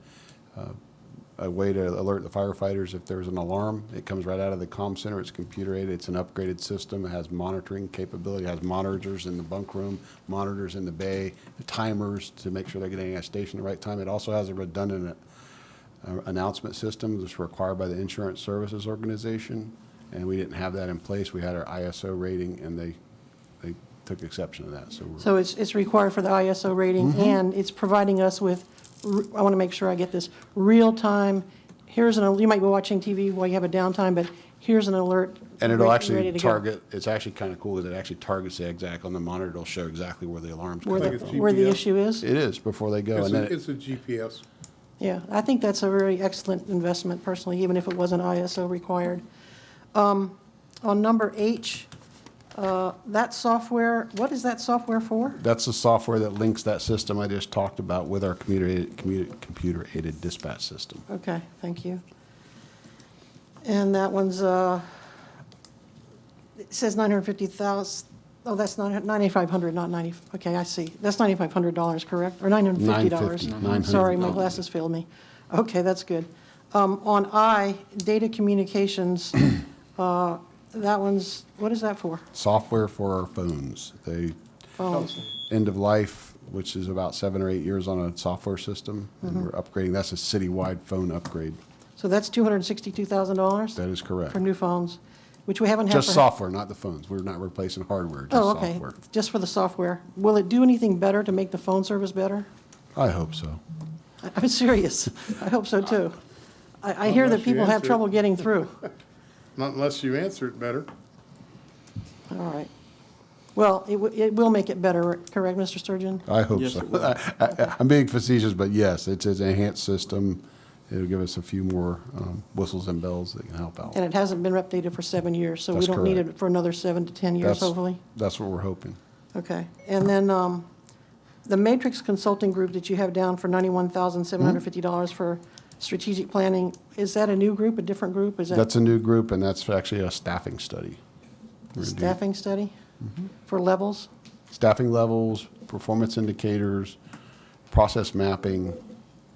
A way to alert the firefighters if there's an alarm. It comes right out of the comm center. It's computer aided. It's an upgraded system. It has monitoring capability. It has monitors in the bunk room, monitors in the bay, timers to make sure they're getting at a station at the right time. It also has a redundant announcement system that's required by the Insurance Services Organization, and we didn't have that in place. We had our ISO rating, and they took exception to that. So it's required for the ISO rating, and it's providing us with, I want to make sure I get this, real-time, you might be watching TV while you have a downtime, but here's an alert. And it'll ready actually to go. target, it's actually kind of cool that it actually targets the exact, on the monitor, it'll show exactly where the alarm's Where coming the, from. where the GPS? issue is? It is, before they go. It's And then it's a GPS. Yeah, I think that's a very excellent investment personally, even if it wasn't ISO required. On number H, that software, what is that software for? That's the software that links that system I just talked about with our computer-aided dispatch system. Okay, thank you. And that one's, it says 950,000, oh, that's not 9,500, not 90, okay, I see. That's $9,500, correct? Or $950? $950. Sorry, my glasses failed me. Okay, that's good. On I, data communications, that one's, what is that for? Software for our phones. They, Phones. end of life, which is about 7 or 8 years on a software system, and we're upgrading. That's a citywide phone upgrade. So that's $262,000 That is correct. for new phones, which we haven't had. Just for- software, not the phones. We're not replacing hardware, just Oh, okay, software. just for the software. Will it do anything better to make the phone service better? I hope so. I'm serious. I hope so, too. I hear that Unless you people have answer it. trouble getting through. Not unless you answer it better. All right. Well, it will make it better, correct, Mr. Sturgeon? I hope Yes, so. it will. I'm being facetious, but yes, it's an enhanced system. It'll give us a few more whistles and bells that can help out. And it hasn't been updated for 7 years, so we That's don't need correct. it for another 7 to 10 years, That's- hopefully. That's what we're hoping. Okay. And then the Matrix Consulting Group that you have down for $91,750 for strategic planning, is that a new group, a different group? Is that That's a new group, and that's actually a staffing study. We're gonna do staffing study for levels? Staffing levels, performance indicators, process mapping,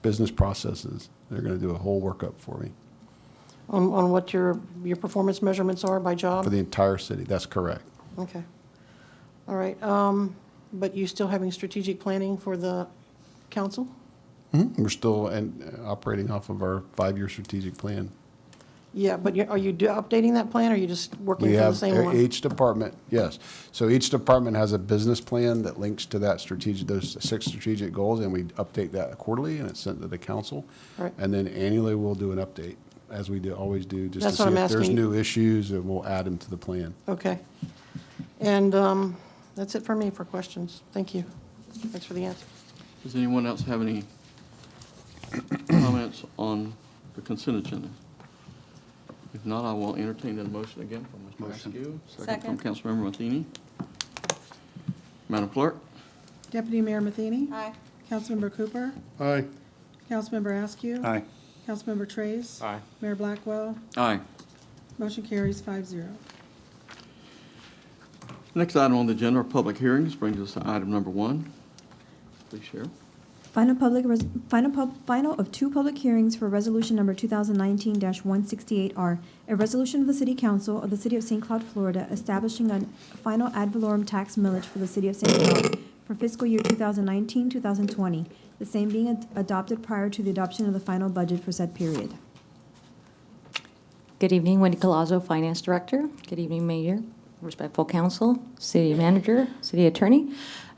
business processes. They're going to do a whole workup for me On what your performance measurements are by job? for the entire city. That's correct. Okay. All right. But you still having strategic planning for the council? We're still operating off of our 5-year strategic plan. Yeah, but are you updating that plan, or are you just working We from the have same one? each department, yes. So each department has a business plan that links to that those 6 strategic goals, and we update that quarterly, and it's sent to the council. Right. And then annually, we'll do an update, as we always do, just to That's see what I'm if there's asking. new issues, and we'll add them to the plan. Okay. And that's it for me for questions. Thank you. Thanks for the answer. Does anyone else have any comments on the consent agenda? If not, I will entertain a motion again from Mr. Askew. Second from Councilmember Matheny. Madam Clerk? Deputy Mayor Matheny? Aye. Councilmember Cooper, Aye. Councilmember Askew. Aye. Councilmember Trace. Aye. Mayor Blackwell. Aye. Motion carries 5-0. Next item on the agenda are public hearings. Brings us to item number 1. Please share. Final of two public hearings for resolution number 2019-168R, a resolution of the City Council of the City of St. Cloud, Florida, establishing a final ad valorem tax millage for the City of St. Cloud for fiscal year 2019-2020, the same being adopted prior to the adoption of the final budget for said period. Good evening, Wendy Colazzo, Finance Director. Good evening, Mayor, respectful council, City Manager, City Attorney.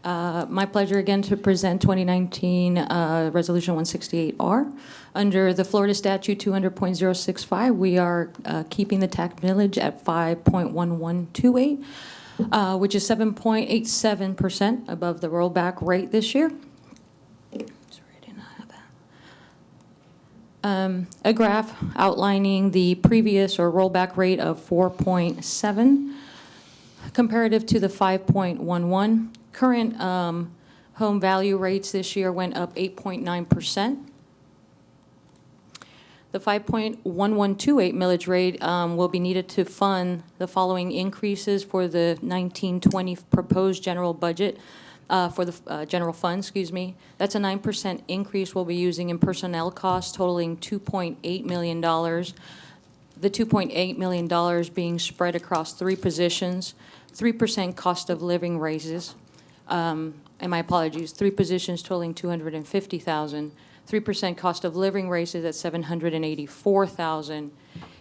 My pleasure again to present 2019 Resolution 168R. Under the Florida Statute 200.065, we are keeping the tax millage at 5.1128, which is 7.87% above the rollback rate this year. A graph outlining the previous or rollback rate of 4.7 comparative to the 5.11. Current home value rates this year went up 8.9%. The 5.1128 millage rate will be needed to fund the following increases for the 1920 proposed general budget. For the general fund, excuse me. That's a 9% increase we'll be using in personnel costs totaling $2.8 million. The $2.8 million being spread across 3 positions, 3% cost of living raises, and my apologies, 3 positions totaling $250,000, 3% cost of living raises at $784,000,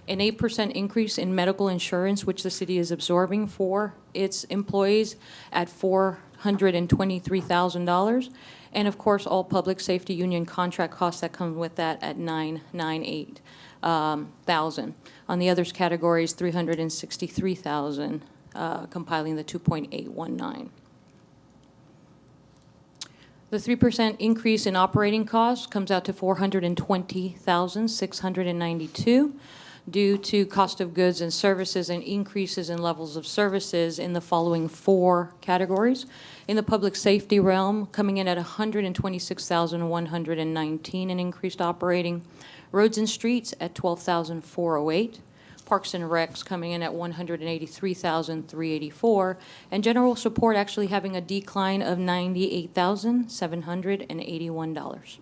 an 8% increase in medical insurance, which the city is absorbing for its employees at $423,000, and of course, all public safety union contract costs that come with that at $998,000. On the others categories, $363,000, compiling the 2.819. The 3% increase in operating costs comes out to $420,692 due to cost of goods and services and increases in levels of services in the following 4 categories. In the public safety realm, coming in at $126,119 in increased operating. Roads and streets at $12,408. Parks and Recs coming in at $183,384, and general support actually having a decline of $98,781.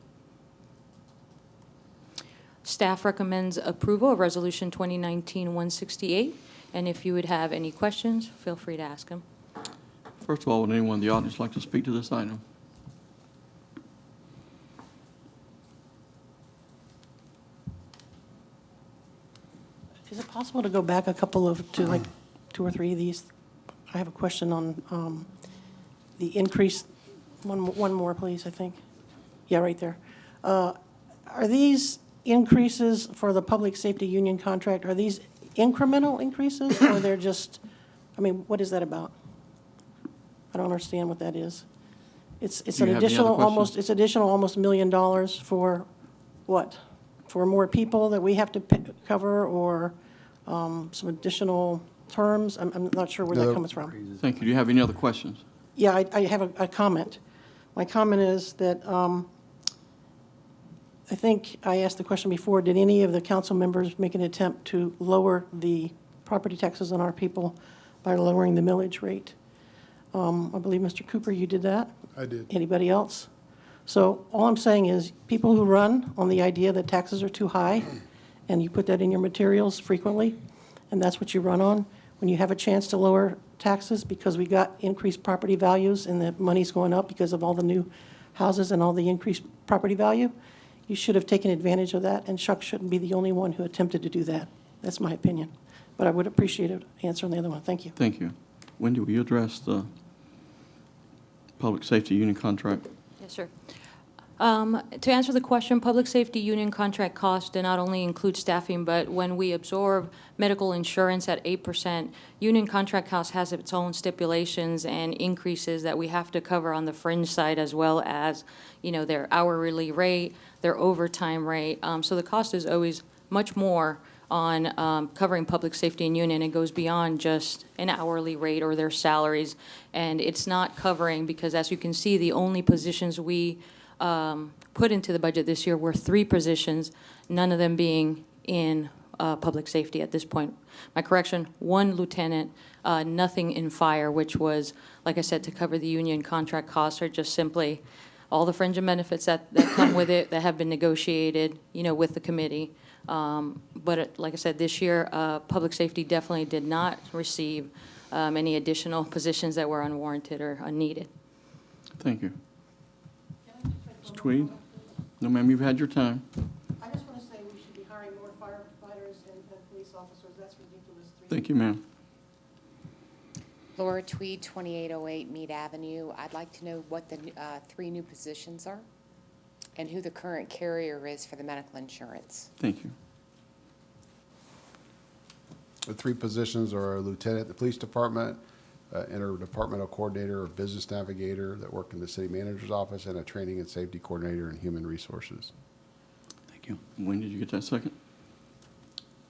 Staff recommends approval of Resolution 2019-168, and if you would have any questions, feel free to ask them. First of all, would anyone in the audience like to speak to this item? Is it possible to go back a couple of, to like 2 or 3 of these? I have a question on the increase. One more, please, I think. Yeah, right there. Are these increases for the public safety union contract, are these incremental increases or they're just, I mean, what is that about? I don't understand what that is. It's Do you an have any additional other almost, it's additional almost $1 million for what? For more people that we have to cover, or some additional terms? I'm not sure where that No. comes from. Thank you. Do you have any other questions? Yeah, I have a comment. My comment is that I think I asked the question before, did any of the council members make an attempt to lower the property taxes on our people by lowering the millage rate? I believe, Mr. Cooper, you did that. I did. Anybody else? So all I'm saying is people who run on the idea that taxes are too high, and you put that in your materials frequently, and that's what you run on, when you have a chance to lower taxes because we got increased property values and the money's going up because of all the new houses and all the increased property value, you should have taken advantage of that, and Chuck shouldn't be the only one who attempted to do that. That's my opinion. But I would appreciate an answer on the other one. Thank you. Thank you. Wendy, will you address the public safety union contract? Yes, sir. To answer the question, public safety union contract costs do not only include staffing, but when we absorb medical insurance at 8%, union contract cost has its own stipulations and increases that we have to cover on the fringe side, as well as, you know, their hourly rate, their overtime rate. So the cost is always much more on covering public safety and union. It goes beyond just an hourly rate or their salaries. And it's not covering because, as you can see, the only positions we put into the budget this year were 3 positions, none of them being in public safety at this point. My correction, 1 lieutenant, nothing in fire, which was, like I said, to cover the union contract costs, or just simply all the fringe and benefits that come with it that have been negotiated, with the committee. But like I said, this year, public safety definitely did not receive any additional positions that were unwarranted or unneeded. Thank you. Ms. Tweed? No, ma'am, you've had your time. I just want to say we should be hiring more firefighters and police officers. That's ridiculous. Thank you, ma'am. Laura Tweed, 2808 Mead Avenue. I'd like to know what the 3 new positions are and who the current carrier is for the medical insurance. Thank you. The 3 positions are a lieutenant in the police department, interdepartmental coordinator or business navigator that work in the city manager's office, and a training and safety coordinator in human resources. Thank you. When did you get that second?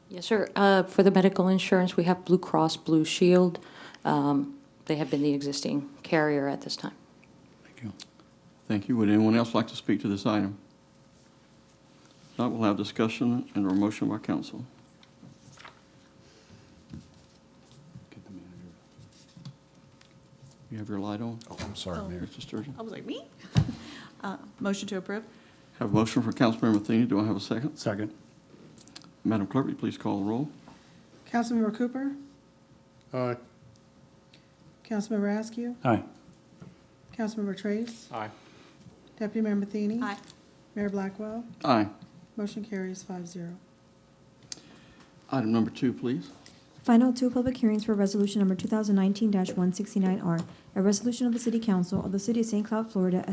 Yes, sir. For the medical insurance, we have Blue Cross Blue Shield. They have been the existing carrier at this time. Thank you. Thank you. Would anyone else like to speak to this item? If not, we'll have discussion and a motion by council. Get the manager. You have your light on? Oh, I'm sorry, Mayor. Mr. Sturgeon? I was like, me? Motion to approve? Have a motion for Councilmember Matheny. Do I have a second? Second. Madam Clerk, will you please call the roll? Councilmember Cooper? Aye. Councilmember Askew? Aye. Councilmember Trace? Aye. Deputy Mayor Matheny? Aye. Mayor Blackwell? Aye. Motion carries 5-0. Item number 2, please. Final 2 public hearings for resolution number 2019-169R, a resolution of the City Council of the City of St. Cloud, Florida,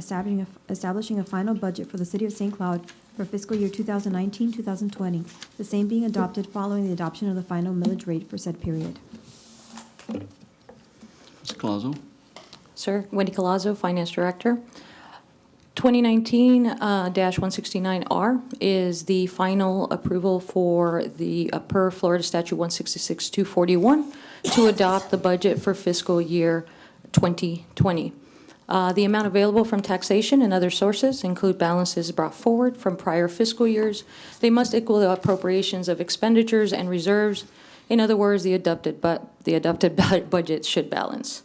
establishing a final budget for the City of St. Cloud for fiscal year 2019-2020, the same being adopted following the adoption of the final millage rate for said period. Mr. Colazo? Sir, Wendy Colazzo, Finance Director. 2019-169R is the final approval for the, per Florida Statute 166-241, to adopt the budget for fiscal year 2020. The amount available from taxation and other sources include balances brought forward from prior fiscal years. They must equal the appropriations of expenditures and reserves. In other words, the adopted budget should balance.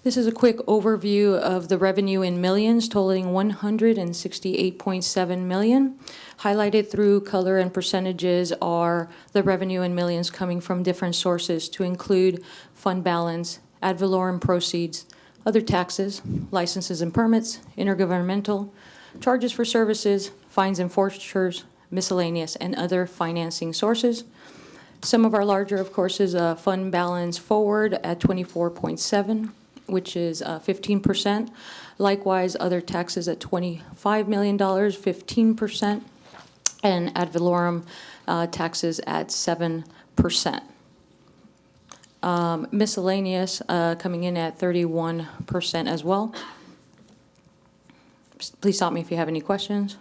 This is a quick overview of the revenue in millions totaling $168.7 million. Highlighted through color and percentages are the revenue in millions coming from different sources, to include fund balance, ad valorem proceeds, other taxes, licenses and permits, intergovernmental, charges for services, fines and forfeitures, miscellaneous, and other financing sources. Some of our larger, of course, is fund balance forward at 24.7, which is 15%. Likewise, other taxes at $25 million, 15%, and ad valorem taxes at 7%. Miscellaneous coming in at 31% as well. Please stop me if you have any questions.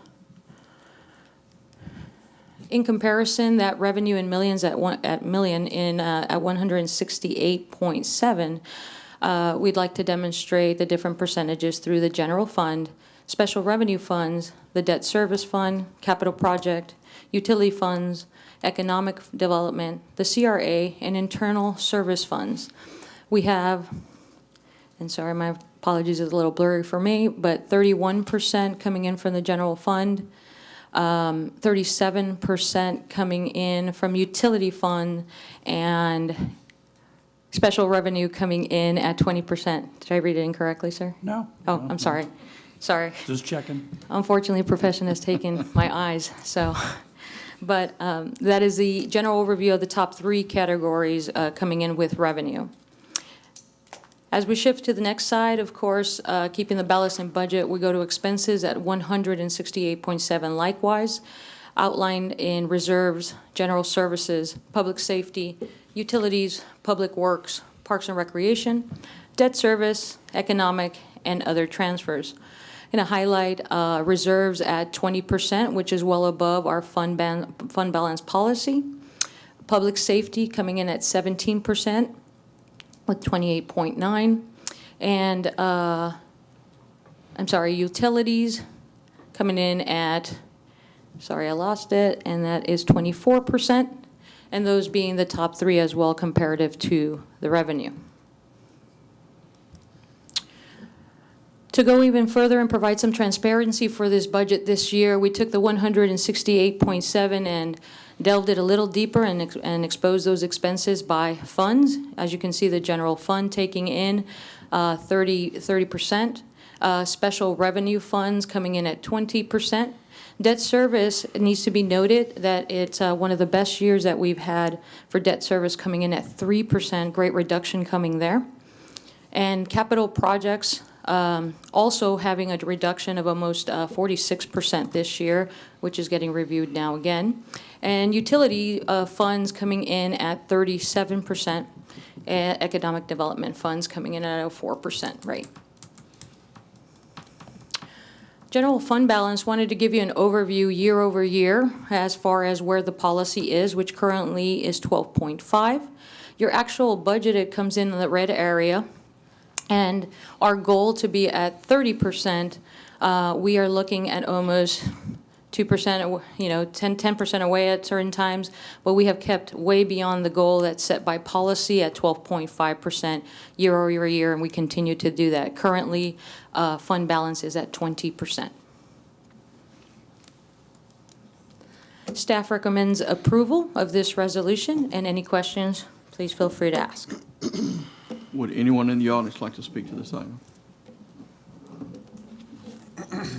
In comparison, that revenue in millions at 168.7, we'd like to demonstrate the different percentages through the general fund, special revenue funds, the debt service fund, capital project, utility funds, economic development, the CRA, and internal service funds. We have, and sorry, my apologies, is a little blurry for me, but 31% coming in from the general fund, 37% coming in from utility fund, and special revenue coming in at 20%. Did I read it incorrectly, sir? No. Oh, No, I'm sorry. Sorry. Just checking. Unfortunately, profession has taken my eyes, so. But that is the general overview of the top 3 categories coming in with revenue. As we shift to the next side, of course, keeping the balance in budget, we go to expenses at 168.7. Likewise, outlined in reserves, general services, public safety, utilities, public works, parks and recreation, debt service, economic, and other transfers. I'm going to highlight reserves at 20%, which is well above our fund balance policy. Public safety coming in at 17% with 28.9. And utilities coming in at, sorry, I lost it, and that is 24%, and those being the top three as well comparative to the revenue. To go even further and provide some transparency for this budget this year, we took the 168.7 and delved it a little deeper and exposed those expenses by funds. As you can see, the general fund taking in 30%, special revenue funds coming in at 20%. Debt service, it needs to be noted that it's one of the best years that we've had for debt service, coming in at 3%, great reduction coming there. And capital projects, also having a reduction of almost 46% this year, which is getting reviewed now again. And utility funds coming in at 37%, and economic development funds coming in at a 4% rate. General fund balance, wanted to give you an overview year over year as far as where the policy is, which currently is 12.5. Your actual budget, it comes in the red area. And our goal to be at 30%, we are looking at almost 2%, 10% away at certain times, but we have kept way beyond the goal that's set by policy at 12.5% year over year, and we continue to do that. Currently, fund balance is at 20%. Staff recommends approval of this resolution, and any questions, please feel free to ask. Would anyone in the audience like to speak to this item? Thank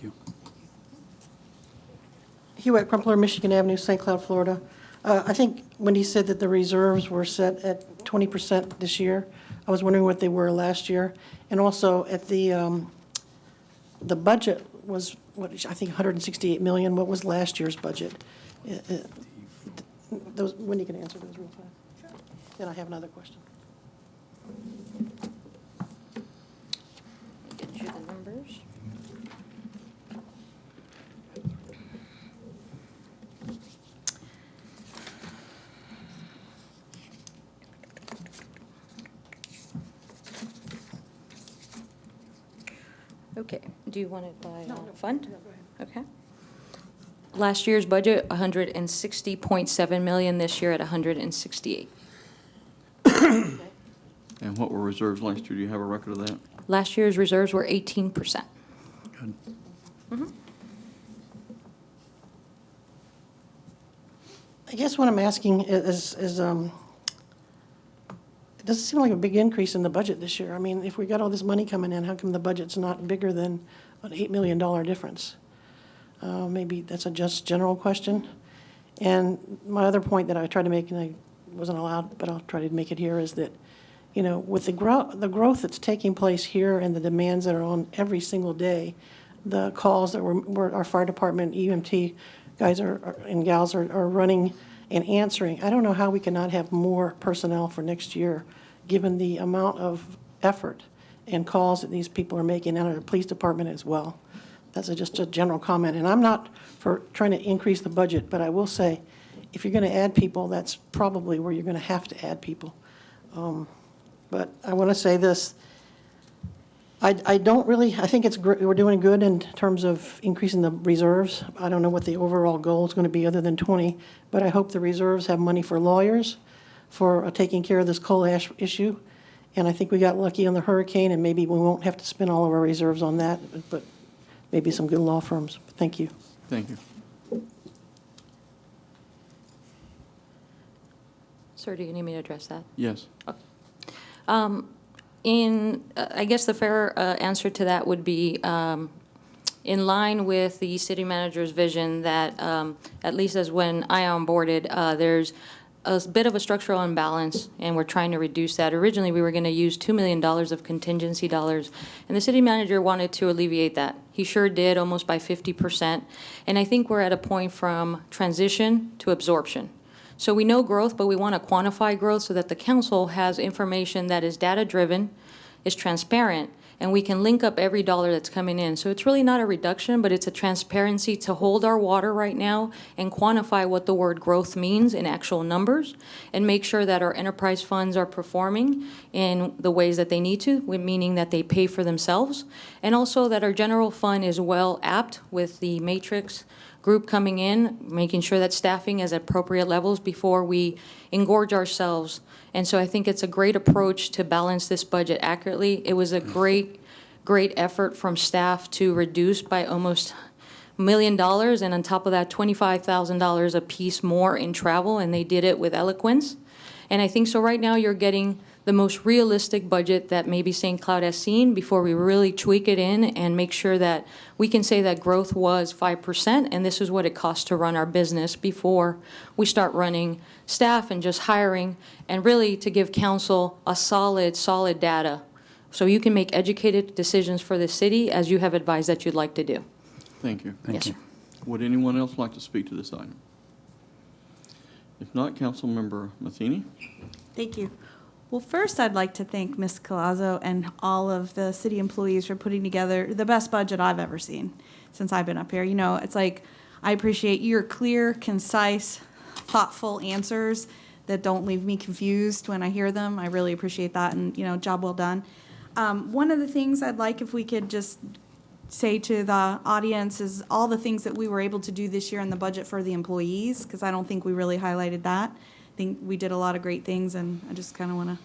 you. Hewitt Crumpler, Michigan Avenue, St. Cloud, Florida. I think when he said that the reserves were set at 20% this year, I was wondering what they were last year. And also at the budget was, what, I think 168 million. What was last year's budget? Those, when you can answer those real fast. Then I have another question. Get you the numbers. Okay, do you want it by fund? No, go ahead. Okay. Last year's budget, 160.7 million, this year at 168. And what were reserves last year? Do you have a record of that? Last year's reserves were 18%. Good. I guess what I'm asking is it doesn't seem like a big increase in the budget this year. I mean, if we got all this money coming in, how come the budget's not bigger than an $8 million difference? Maybe that's a just general question. And my other point that I tried to make, and I wasn't allowed, but I'll try to make it here, is that, you know, with the growth that's taking place here and the demands that are on every single day, the calls that our fire department, EMT guys and gals are running and answering, I don't know how we cannot have more personnel for next year, given the amount of effort and calls that these people are making out of the police department as well. That's just a general comment. And I'm not for trying to increase the budget, but I will say, if you're going to add people, that's probably where you're going to have to add people. But I want to say this. I don't really, I think we're doing good in terms of increasing the reserves. I don't know what the overall goal is going to be other than 20, but I hope the reserves have money for lawyers, for taking care of this coal ash issue. And I think we got lucky on the hurricane, and maybe we won't have to spend all of our reserves on that, but maybe some good law firms. Thank you. Thank you. Sir, do you need me to address that? Yes. I guess the fair answer to that would be in line with the city manager's vision that, at least as when I onboarded, there's a bit of a structural imbalance, and we're trying to reduce that. Originally, we were going to use $2 million of contingency dollars, and the city manager wanted to alleviate that. He sure did, almost by 50%. And I think we're at a point from transition to absorption. So we know growth, but we want to quantify growth so that the council has information that is data-driven, is transparent, and we can link up every dollar that's coming in. So it's really not a reduction, but it's a transparency to hold our water right now and quantify what the word growth means in actual numbers, and make sure that our enterprise funds are performing in the ways that they need to, meaning that they pay for themselves, and also that our general fund is well apt with the matrix group coming in, making sure that staffing is at appropriate levels before we engorge ourselves. And so I think it's a great approach to balance this budget accurately. It was a great effort from staff to reduce by almost $1 million, and on top of that, $25,000 a piece more in travel, and they did it with eloquence. And I think so right now you're getting the most realistic budget that maybe St. Cloud has seen before we really tweak it in and make sure that we can say that growth was 5%, and this is what it costs to run our business before we start running staff and just hiring, and really to give council a solid data so you can make educated decisions for the city as you have advised that you'd like to do. Thank you. Yes, sir. Would anyone else like to speak to this item? If not, Councilmember Matheny? Thank you. Well, first, I'd like to thank Ms. Colazo and all of the city employees for putting together the best budget I've ever seen since I've been up here. You know, it's like, I appreciate your clear, concise, thoughtful answers that don't leave me confused when I hear them. I really appreciate that, and, you know, job well done. One of the things I'd like if we could just say to the audience is all the things that we were able to do this year in the budget for the employees, because I don't think we really highlighted that. I think we did a lot of great things, and I just kind of want to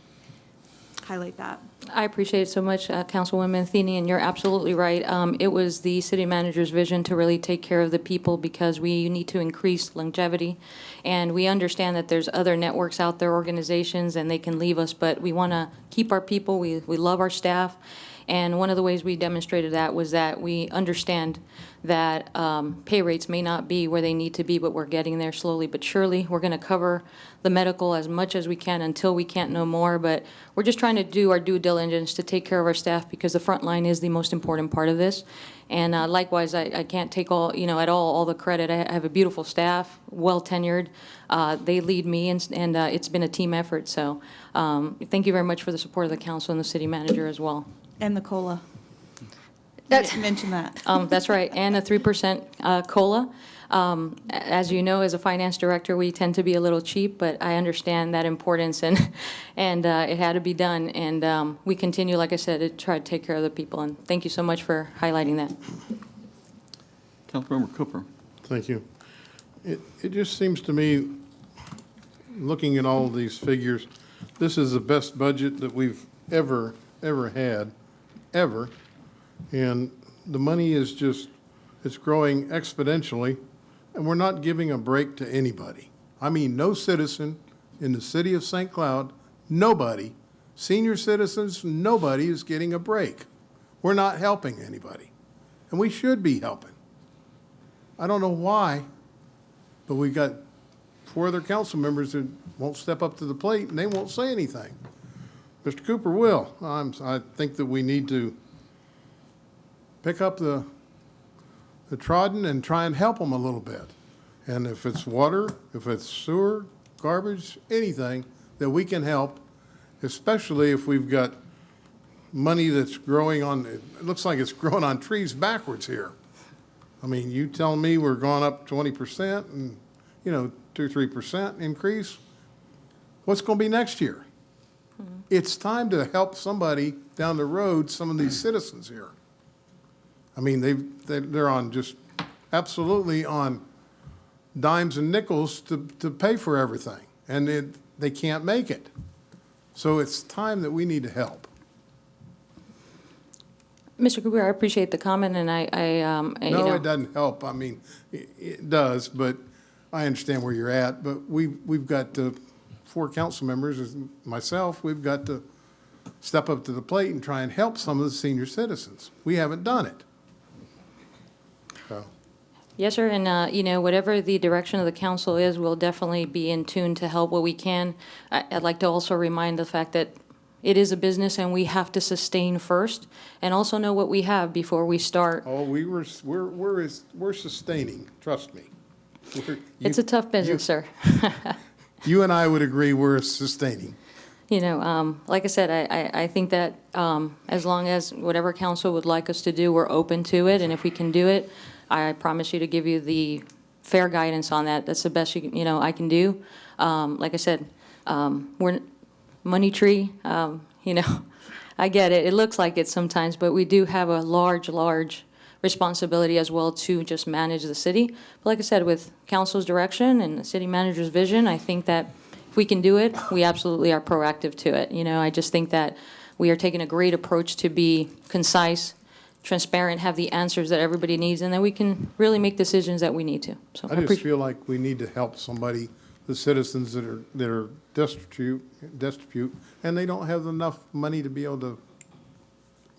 highlight that. I appreciate it so much, Councilwoman Matheny, and you're absolutely right. It was the city manager's vision to really take care of the people because we need to increase longevity. And we understand that there's other networks out there, organizations, and they can leave us, but we want to keep our people. We love our staff. And one of the ways we demonstrated that was that we understand that pay rates may not be where they need to be, but we're getting there slowly but surely. We're going to cover the medical as much as we can until we can't no more, but we're just trying to do our due diligence to take care of our staff because the front line is the most important part of this. And likewise, I can't take all the credit. I have a beautiful staff, well tenured. They lead me, and it's been a team effort. So thank you very much for the support of the council and the city manager as well. And the COLA. Mention that. That's right, and a 3% COLA. As you know, as a finance director, we tend to be a little cheap, but I understand that importance, and it had to be done. And we continue, like I said, to try to take care of the people. And thank you so much for highlighting that. Councilmember Cooper. Thank you. It just seems to me, looking at all of these figures, this is the best budget that we've ever had, ever. And the money is just, it's growing exponentially, and we're not giving a break to anybody. I mean, no citizen in the city of St. Cloud, nobody, senior citizens, nobody is getting a break. We're not helping anybody, and we should be helping. I don't know why, but we got 4 other council members that won't step up to the plate, and they won't say anything. Mr. Cooper will. I think that we need to pick up the trodden and try and help them a little bit. And if it's water, if it's sewer, garbage, anything that we can help, especially if we've got money that's growing on, it looks like it's growing on trees backwards here. I mean, you tell me we're going up 20% and, 2 or 3% increase. What's going to be next year? It's time to help somebody down the road, some of these citizens here. I mean, they're on just absolutely on dimes and nickels to pay for everything, and they can't make it. So it's time that we need to help. Mr. Cooper, I appreciate the comment, and No, it doesn't help. I mean, it does, but I understand where you're at. But we've got to, 4 council members, as myself, we've got to step up to the plate and try and help some of the senior citizens. We haven't done it. So. Yes, sir, and whatever the direction of the council is, we'll definitely be in tune to help what we can. I'd like to also remind the fact that it is a business and we have to sustain first and also know what we have before we start. Oh, we're sustaining, trust me. It's a tough business, sir. You and I would agree we're sustaining. Like I said, I think that as long as whatever council would like us to do, we're open to it, and if we can do it, I promise you to give you the fair guidance on that. That's the best I can do. Like I said, we're money tree, I get it. It looks like it sometimes, but we do have a large responsibility as well to just manage the city. But like I said, with council's direction and the city manager's vision, I think that if we can do it, we absolutely are proactive to it. I just think that we are taking a great approach to be concise, transparent, have the answers that everybody needs, and then we can really make decisions that we need to. So I just feel like we need to help somebody, the citizens that are destitute, and they don't have enough money to be able to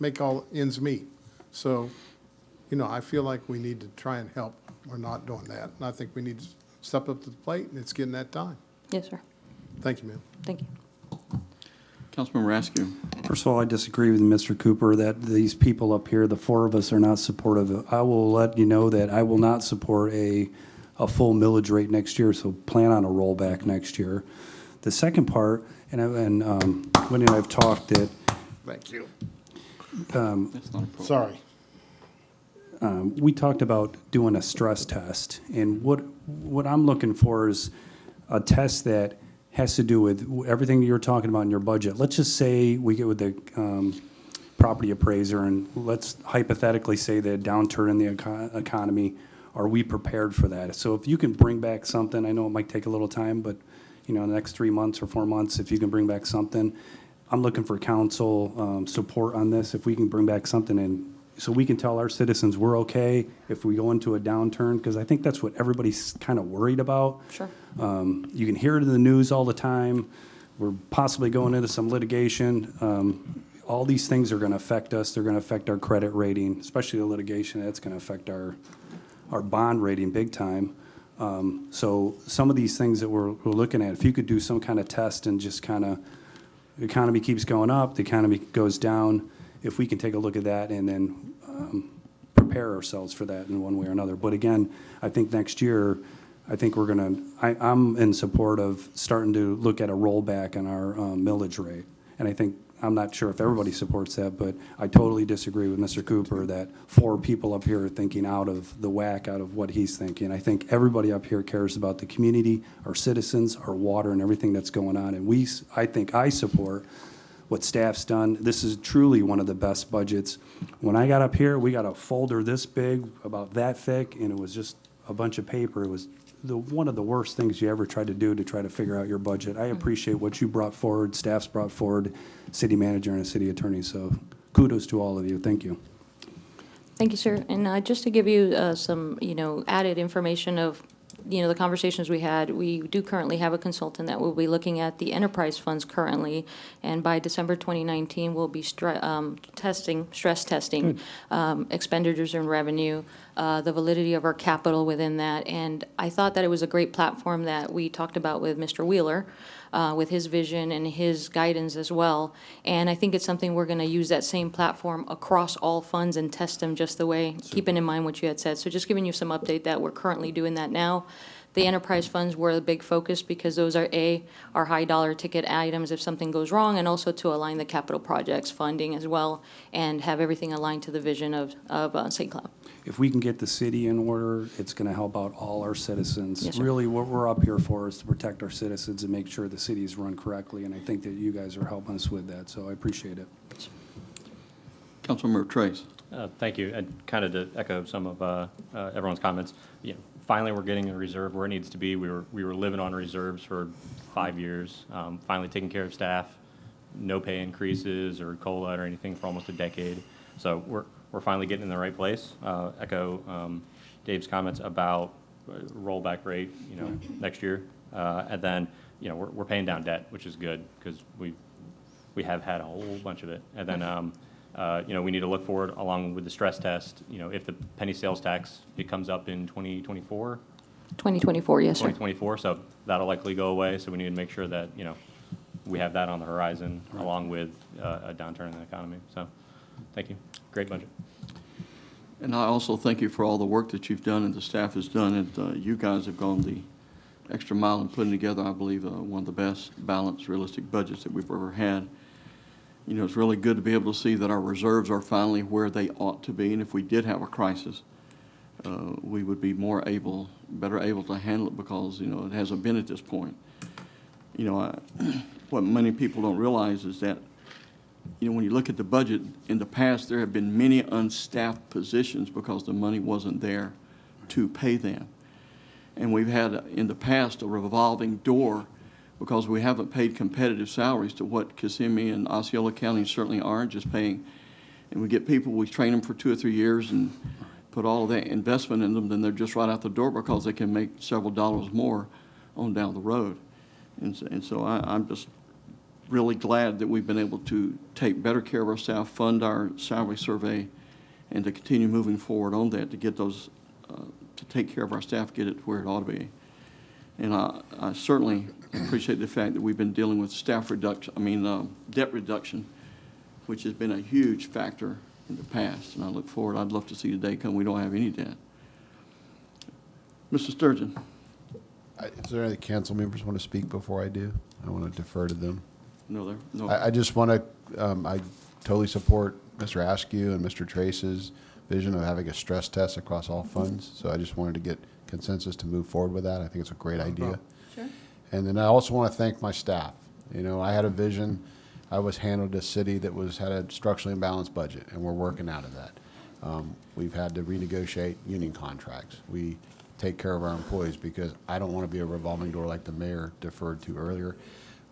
make all ends meet. So, I feel like we need to try and help. We're not doing that. And I think we need to step up to the plate, and it's getting that time. Yes, sir. Thank you, ma'am. Thank you. Councilman Raskin. First of all, I disagree with Mr. Cooper that these people up here, the four of us, are not supportive. I will let you know that I will not support a full millage rate next year, so plan on a rollback next year. The second part, and Wendy and I have talked that. Thank you. That's not appropriate. Sorry. We talked about doing a stress test, and what I'm looking for is a test that has to do with everything that you're talking about in your budget. Let's just say we get with the property appraiser, and let's hypothetically say the downturn in the economy. Are we prepared for that? So if you can bring back something, I know it might take a little time, but in the next 3 months or 4 months, if you can bring back something, I'm looking for council support on this. If we can bring back something, and so we can tell our citizens we're okay if we go into a downturn, because I think that's what everybody's kind of worried about. Sure. You can hear it in the news all the time. We're possibly going into some litigation. All these things are going to affect us. They're going to affect our credit rating, especially the litigation. That's going to affect our bond rating big time. So some of these things that we're looking at, if you could do some kind of test and just kind of, the economy keeps going up, the economy goes down, if we can take a look at that and then prepare ourselves for that in one way or another. But again, I think next year, I think we're going to, I'm in support of starting to look at a rollback on our millage rate. And I think, I'm not sure if everybody supports that, but I totally disagree with Mr. Cooper that 4 people up here are thinking out of the whack, out of what he's thinking. I think everybody up here cares about the community, our citizens, our water, and everything that's going on. And I think I support what staff's done. This is truly one of the best budgets. When I got up here, we got a folder this big, about that thick, and it was just a bunch of paper. It was one of the worst things you ever tried to do to try to figure out your budget. I appreciate what you brought forward, staff's brought forward, city manager and a city attorney. So kudos to all of you. Thank you. Thank you, sir. And just to give you some, added information of, the conversations we had, we do currently have a consultant that will be looking at the enterprise funds currently, and by December 2019, we'll be stress testing expenditures and revenue, the validity of our capital within that. And I thought that it was a great platform that we talked about with Mr. Wheeler, with his vision and his guidance as well. And I think it's something we're going to use that same platform across all funds and test them just the way, keeping in mind what you had said. So just giving you some update that we're currently doing that now. The enterprise funds were a big focus because those are our high dollar ticket items if something goes wrong, and also to align the capital projects funding as well and have everything aligned to the vision of St. Cloud. If we can get the city in order, it's going to help out all our citizens. Yes, sir. Really, what we're up here for is to protect our citizens and make sure the city is run correctly, and I think that you guys are helping us with that, so I appreciate it. Councilmember Trace. Thank you. And kind of to echo some of everyone's comments, finally we're getting a reserve where it needs to be. We were living on reserves for 5 years, finally taking care of staff, no pay increases or COLA or anything for almost a decade. So we're finally getting in the right place. Echo Dave's comments about rollback rate, next year, and then we're paying down debt, which is good because we have had a whole bunch of it, and then we need to look forward along with the stress test. If the penny sales tax, it comes up in 2024. 2024, yes, sir. 2024, so that'll likely go away. So we need to make sure that we have that on the horizon, along with a downturn in the economy. So, thank you. Great budget. And I also thank you for all the work that you've done and the staff has done. And you guys have gone the extra mile in putting together, I believe, one of the best balanced, realistic budgets that we've ever had. You know, it's really good to be able to see that our reserves are finally where they ought to be, and if we did have a crisis, we would be better able to handle it because, you know, it hasn't been at this point. You know, what many people don't realize is that, you know, when you look at the budget, in the past, there have been many unstaffed positions because the money wasn't there to pay them. And we've had, in the past, a revolving door because we haven't paid competitive salaries to what Kissimmee and Osceola County certainly aren't, just paying. And we get people, we train them for 2 or 3 years and put all of that investment in them, then they're just right out the door because they can make several dollars more on down the road. And so I'm just really glad that we've been able to take better care of our staff, fund our salary survey, and to continue moving forward on that to get those, to take care of our staff, get it where it ought to be. And I certainly appreciate the fact that we've been dealing with staff reduction, debt reduction, which has been a huge factor in the past. And I look forward, I'd love to see the day come we don't have any debt. Mr. Sturgeon. Is there any council members want to speak before I do? I want to defer to them. No. I just want to, I totally support Mr. Askew and Mr. Trace's vision of having a stress test across all funds. So I just wanted to get consensus to move forward with that. I think it's a great idea. Sure. And then I also want to thank my staff. You know, I had a vision. I was handled a city that had a structurally imbalanced budget, and we're working out of that. We've had to renegotiate union contracts. We take care of our employees because I don't want to be a revolving door like the mayor deferred to earlier.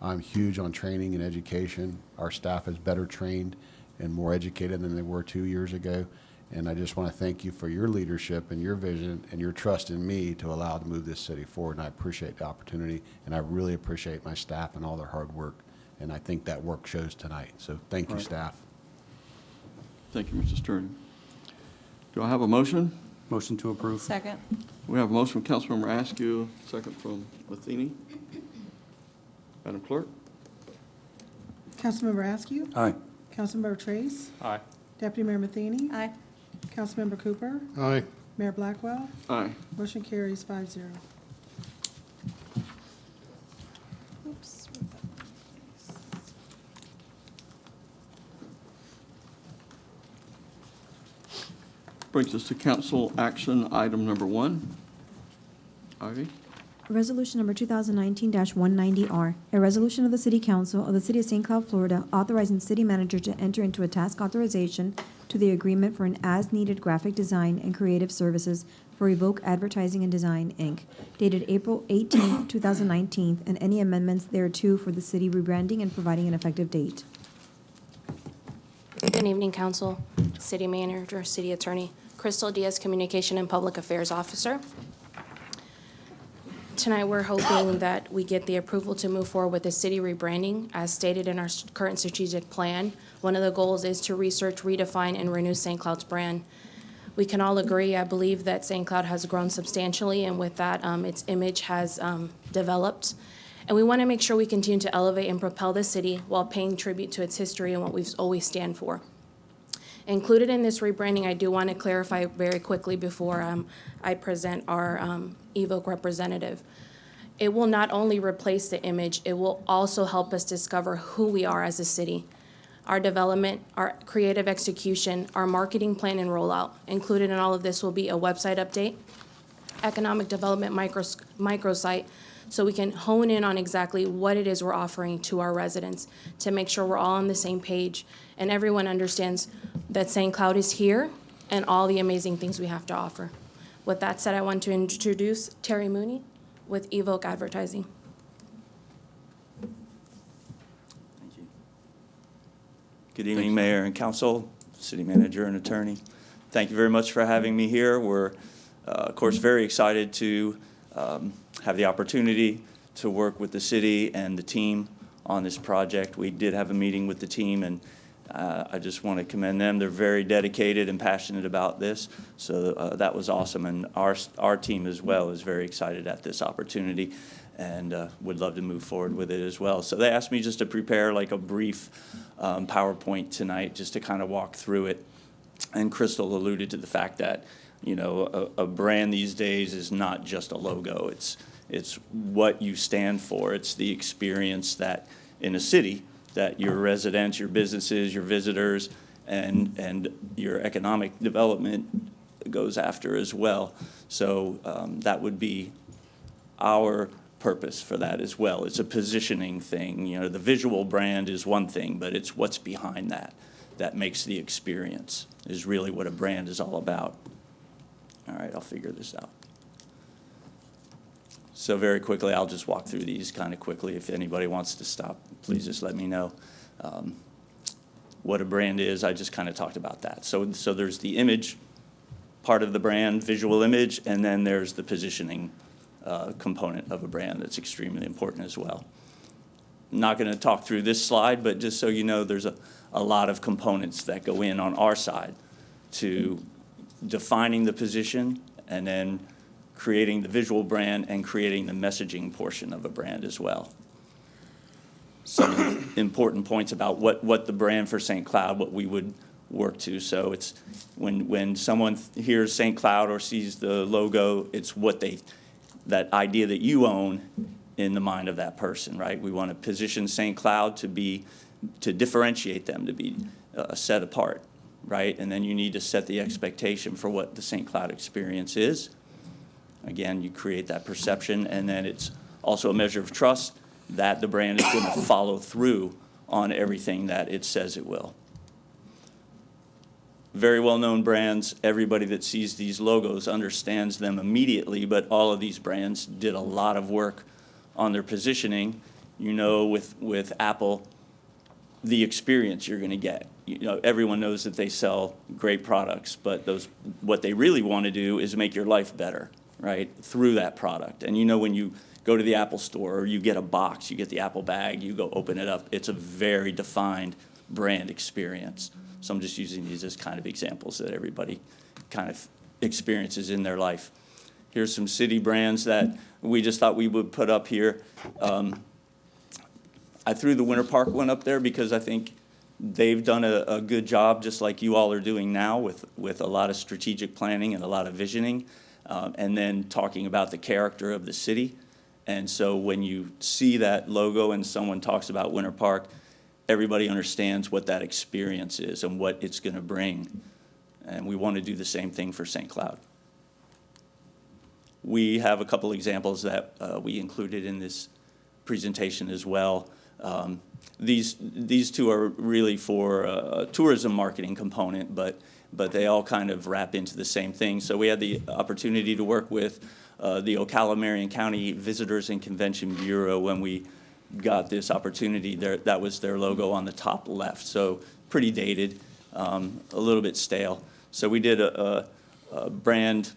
I'm huge on training and education. Our staff is better trained and more educated than they were 2 years ago. And I just want to thank you for your leadership and your vision and your trust in me to allow to move this city forward. And I appreciate the opportunity, and I really appreciate my staff and all their hard work. And I think that work shows tonight. So thank you, staff. Thank you, Mr. Sturgeon. Do I have a motion? Motion to approve. Second. We have a motion from Councilmember Askew, second from Matheny. Madam Clerk? Councilmember Askew? Aye. Councilmember Trace? Aye. Deputy Mayor Matheny? Aye. Councilmember Cooper? Aye. Mayor Blackwell? Aye. Motion carries 5-0. Oops. Brings us to council action item number 1. Ivy? Resolution number 2019-190R, a resolution of the City Council of the City of St. Cloud, Florida, authorizing city manager to enter into a task authorization to the agreement for an as-needed graphic design and creative services for Evoke Advertising and Design, Inc., dated April 18, 2019, and any amendments thereto for the city rebranding and providing an effective date. Good evening, Council, City Manager, City Attorney. Crystal Diaz, Communication and Public Affairs Officer. Tonight, we're hoping that we get the approval to move forward with the city rebranding. As stated in our current strategic plan, one of the goals is to research, redefine, and renew St. Cloud's brand. We can all agree, I believe, that St. Cloud has grown substantially, and with that, its image has developed. And we want to make sure we continue to elevate and propel the city while paying tribute to its history and what we've always stand for. Included in this rebranding, I do want to clarify very quickly before I present our Evoke representative. It will not only replace the image, it will also help us discover who we are as a city. Our development, our creative execution, our marketing plan and rollout. Included in all of this will be a website update, economic development microsite, so we can hone in on exactly what it is we're offering to our residents to make sure we're all on the same page and everyone understands that St. Cloud is here and all the amazing things we have to offer. With that said, I want to introduce Terry Mooney with Evoke Advertising. Thank you. Good evening, Mayor and Council, City Manager and Attorney. Thank you very much for having me here. We're, of course, very excited to have the opportunity to work with the city and the team on this project. We did have a meeting with the team, and I just want to commend them. They're very dedicated and passionate about this, so that was awesome. And our team as well is very excited at this opportunity and would love to move forward with it as well. So they asked me just to prepare like a brief PowerPoint tonight just to kind of walk through it. And Crystal alluded to the fact that, you know, a brand these days is not just a logo. It's what you stand for. It's the experience that in a city that your residents, your businesses, your visitors, and your economic development goes after as well. So that would be our purpose for that as well. It's a positioning thing. You know, the visual brand is one thing, but it's what's behind that that makes the experience, is really what a brand is all about. All right, I'll figure this out. So very quickly, I'll just walk through these kind of quickly. If anybody wants to stop, please just let me know. What a brand is, I just kind of talked about that. So there's the image part of the brand, visual image, and then there's the positioning component of a brand that's extremely important as well. I'm not going to talk through this slide, but just so you know, there's a lot of components that go in on our side to defining the position and then creating the visual brand and creating the messaging portion of a brand as well. Some important points about what the brand for St. Cloud, what we would work to. So it's when someone hears St. Cloud or sees the logo, it's that idea that you own in the mind of that person, right? We want to position St. Cloud to differentiate them, to be set apart, right? And then you need to set the expectation for what the St. Cloud experience is. Again, you create that perception, and then it's also a measure of trust that the brand is going to follow through on everything that it says it will. Very well-known brands, everybody that sees these logos understands them immediately, but all of these brands did a lot of work on their positioning. You know, with Apple, the experience you're going to get. You know, everyone knows that they sell great products, but what they really want to do is make your life better, right, through that product. And you know, when you go to the Apple store or you get a box, you get the Apple bag, you go open it up, it's a very defined brand experience. So I'm just using these as kind of examples that everybody kind of experiences in their life. Here's some city brands that we just thought we would put up here. I threw the Winter Park one up there because I think they've done a good job, just like you all are doing now, with a lot of strategic planning and a lot of visioning, and then talking about the character of the city. And so when you see that logo and someone talks about Winter Park, everybody understands what that experience is and what it's going to bring. And we want to do the same thing for St. Cloud. We have a couple examples that we included in this presentation as well. These two are really for a tourism marketing component, but they all kind of wrap into the same thing. So we had the opportunity to work with the Ocala-Marion County Visitors and Convention Bureau when we got this opportunity. That was their logo on the top left, so pretty dated, a little bit stale. So we did a brand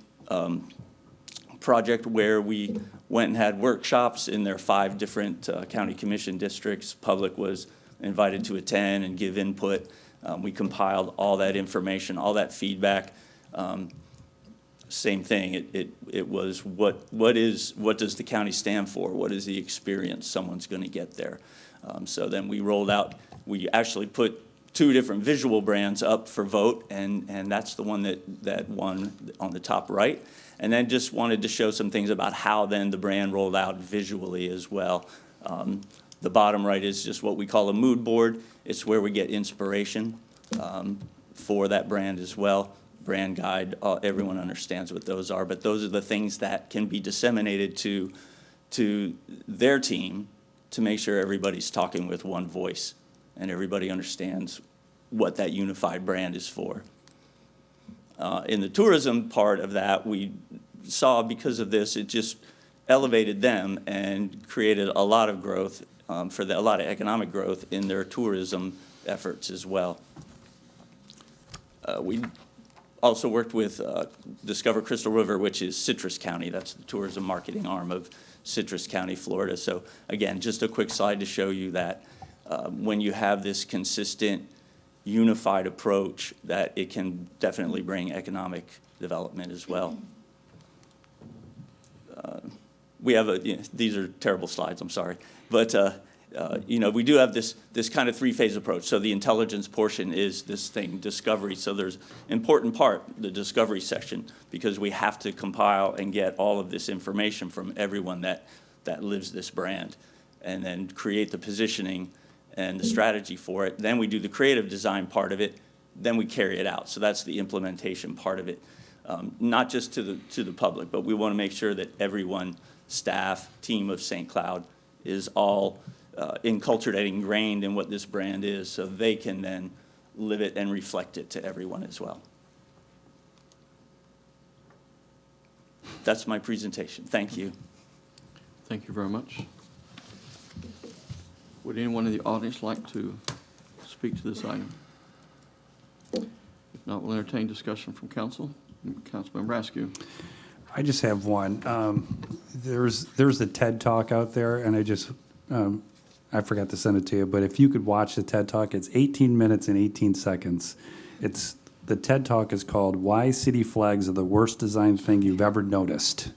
project where we went and had workshops in their 5 different county commission districts. Public was invited to attend and give input. We compiled all that information, all that feedback. Same thing. It was what does the county stand for? What is the experience someone's going to get there? So then we rolled out. We actually put 2 different visual brands up for vote, and that's the one that won on the top right. And then just wanted to show some things about how then the brand rolled out visually as well. The bottom right is just what we call a mood board. It's where we get inspiration for that brand as well. Brand guide, everyone understands what those are, but those are the things that can be disseminated to their team to make sure everybody's talking with one voice and everybody understands what that unified brand is for. In the tourism part of that, we saw because of this, it just elevated them and created a lot of growth, a lot of economic growth in their tourism efforts as well. We also worked with Discover Crystal River, which is Citrus County. That's the tourism marketing arm of Citrus County, Florida. So again, just a quick slide to show you that when you have this consistent, unified approach, that it can definitely bring economic development as well. We have these are terrible slides, I'm sorry. But we do have this kind of three-phase approach. So the intelligence portion is this thing, discovery. So there's important part, the discovery section, because we have to compile and get all of this information from everyone that lives this brand, and then create the positioning and the strategy for it. Then we do the creative design part of it, then we carry it out. So that's the implementation part of it. Not just to the public, but we want to make sure that everyone, staff, team of St. Cloud, is all enculturated and ingrained in what this brand is, so they can then live it and reflect it to everyone as well. That's my presentation. Thank you. Thank you very much. Would anyone in the audience like to speak to this item? If not, we'll entertain discussion from council. Councilmember Askew. I just have one. There's a TED Talk out there, and I forgot to send it to you, but if you could watch the TED Talk, it's 18 minutes and 18 seconds. The TED Talk is called "Why City Flags Are the Worst Designed Thing You've Ever Noticed."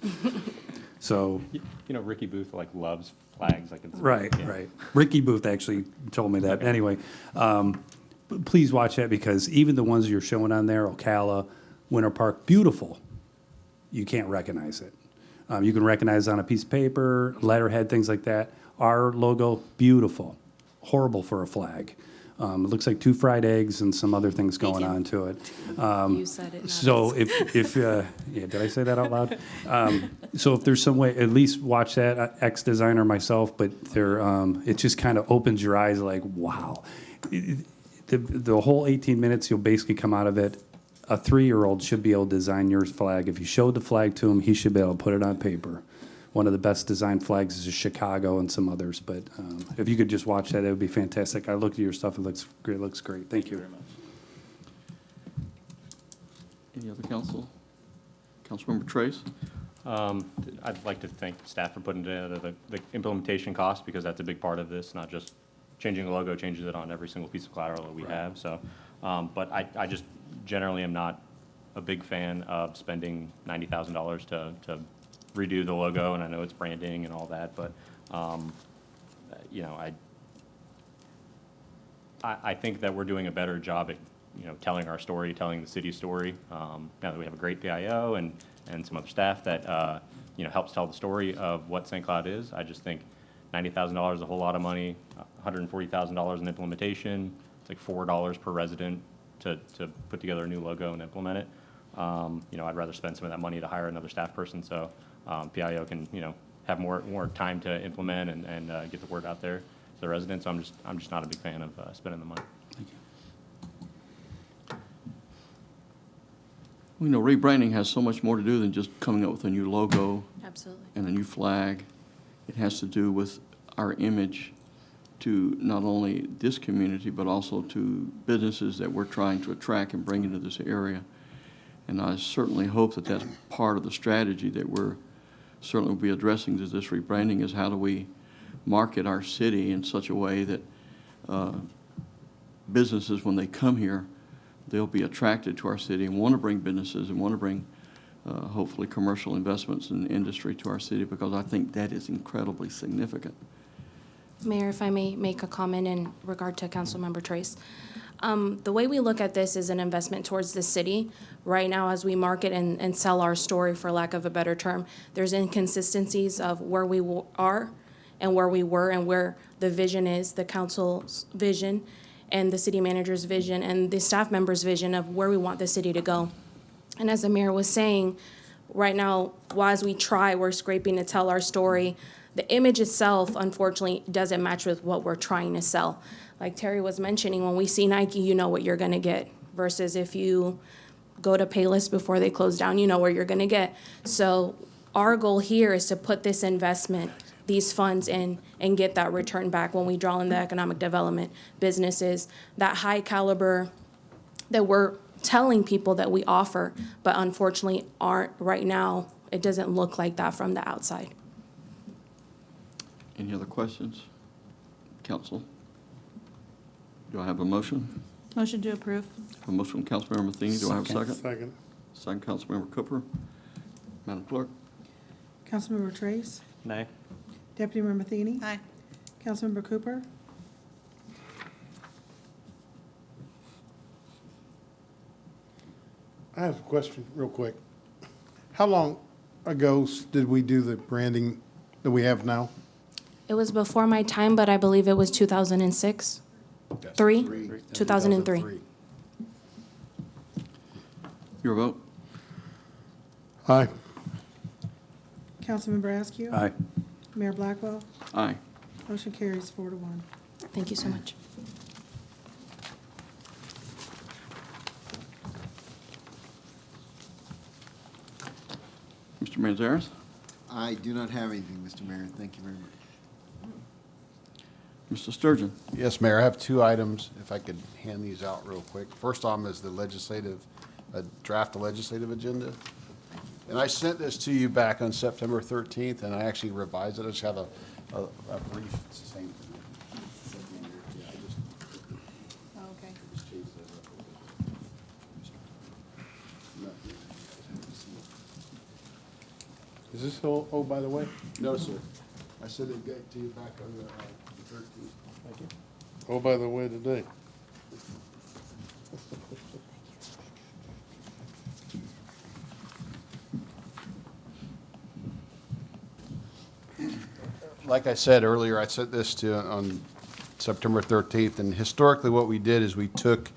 So, Ricky Booth loves flags. Right. Ricky Booth actually told me that. Anyway, please watch that, because even the ones you're showing on there, Ocala, Winter Park, beautiful. You can't recognize it. You can recognize it on a piece of paper, letterhead, things like that. Our logo, beautiful. Horrible for a flag. It looks like 2 fried eggs and some other things going on to it. You said it, not So us. did I say that out loud? So if there's some way, at least watch that. Ex-designer myself, but it just kind of opens your eyes like, wow. The whole 18 minutes, you'll basically come out of it. A 3-year-old should be able to design your flag. If you showed the flag to him, he should be able to put it on paper. One of the best designed flags is Chicago and some others, but if you could just watch that, it would be fantastic. I looked at your stuff, it looks great. Thank you very much. Any other council? Councilmember Trace? I'd like to thank staff for putting together the implementation cost, because that's a big part of this, not just changing the logo, changes it on every single piece of collateral that we have. So, but I just generally am not a big fan of spending $90,000 to redo the logo, and I know it's branding and all that, but I think that we're doing a better job at telling our story, telling the city's story. Now that we have a great PIO and some other staff that helps tell the story of what St. Cloud is, I just think $90,000 is a whole lot of money. $140,000 in implementation. It's like $4 per resident to put together a new logo and implement it. I'd rather spend some of that money to hire another staff person, so PIO can have more time to implement and get the word out there to the residents. So I'm just not a big fan of spending the money. Thank you. Rebranding has so much more to do than just coming up with a new logo. Absolutely. And a new flag. It has to do with our image to not only this community, but also to businesses that we're trying to attract and bring into this area. And I certainly hope that that's part of the strategy that we're certainly will be addressing to this rebranding, is how do we market our city in such a way that businesses, when they come here, they'll be attracted to our city and want to bring businesses and want to bring hopefully commercial investments in industry to our city, because I think that is incredibly significant. Mayor, if I may make a comment in regard to Councilmember Trace. The way we look at this is an investment towards the city. Right now, as we market and sell our story, for lack of a better term, there's inconsistencies of where we are and where we were and where the vision is, the council's vision and the city manager's vision and the staff members' vision of where we want the city to go. And as the mayor was saying, right now, while as we try, we're scraping to tell our story, the image itself, unfortunately, doesn't match with what we're trying to sell. Like Terry was mentioning, when we see Nike, you know what you're going to get, versus if you go to Payless before they close down, you know where you're going to get. So our goal here is to put this investment, these funds in, and get that return back when we draw in the economic development businesses, that high caliber that we're telling people that we offer, but unfortunately aren't right now. It doesn't look like that from the outside. Any other questions? Council? Do I have a motion? Motion to approve. A motion from Councilmember Matheny. Do I have a second? Second. Second, Councilmember Cooper. Madam Clerk? Councilmember Trace, Nay. Deputy Mayor Matheny, Aye. Councilmember Cooper? I have a question real quick. How long ago did we do the branding that we have now? It was before my time, but I believe it was 2006. Yes, 2003. Your vote? Aye. Councilmember Askew? Aye. Mayor Blackwell? Aye. Motion carries 4-1. Thank you so much. Mr. Manzares? I do not have anything, Mr. Mayor. Thank you very much. Mr. Sturgeon? Yes, Mayor, I have two items, if I could hand these out real quick. First on is the draft legislative agenda. And I sent this to you back on September 13th, and I actually revised it. I just have a brief, it's the same thing. Yeah, I just- Okay. just changed that up a bit. Is this, oh, by the way? No, sir. I sent it to you back on the 13th. Thank you. Oh, by the way, today. Like I said earlier, I sent this to on September 13th, and historically what we did is we took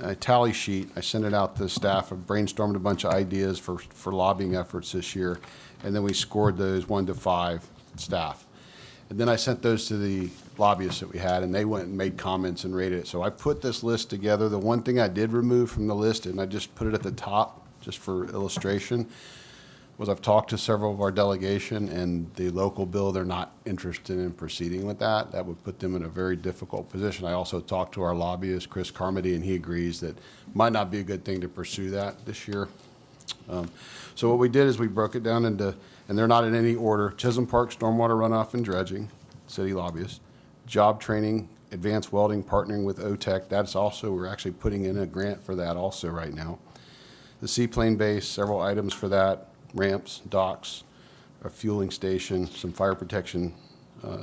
a tally sheet. I sent it out to the staff. I brainstormed a bunch of ideas for lobbying efforts this year, and then we scored those 1 to 5 staff. And then I sent those to the lobbyists that we had, and they went and made comments and rated it. So I put this list together. The one thing I did remove from the list, and I just put it at the top just for illustration, was I've talked to several of our delegation, and the local bill, they're not interested in proceeding with that. That would put them in a very difficult position. I also talked to our lobbyist, Chris Carmody, and he agrees that might not be a good thing to pursue that this year. So what we did is we broke it down into, and they're not in any order, Chisholm Park stormwater runoff and dredging, city lobbyists, job training, advanced welding, partnering with OTEC. That's also, we're actually putting in a grant for that also right now. The seaplane base, several items for that, ramps, docks, a fueling station, some fire protection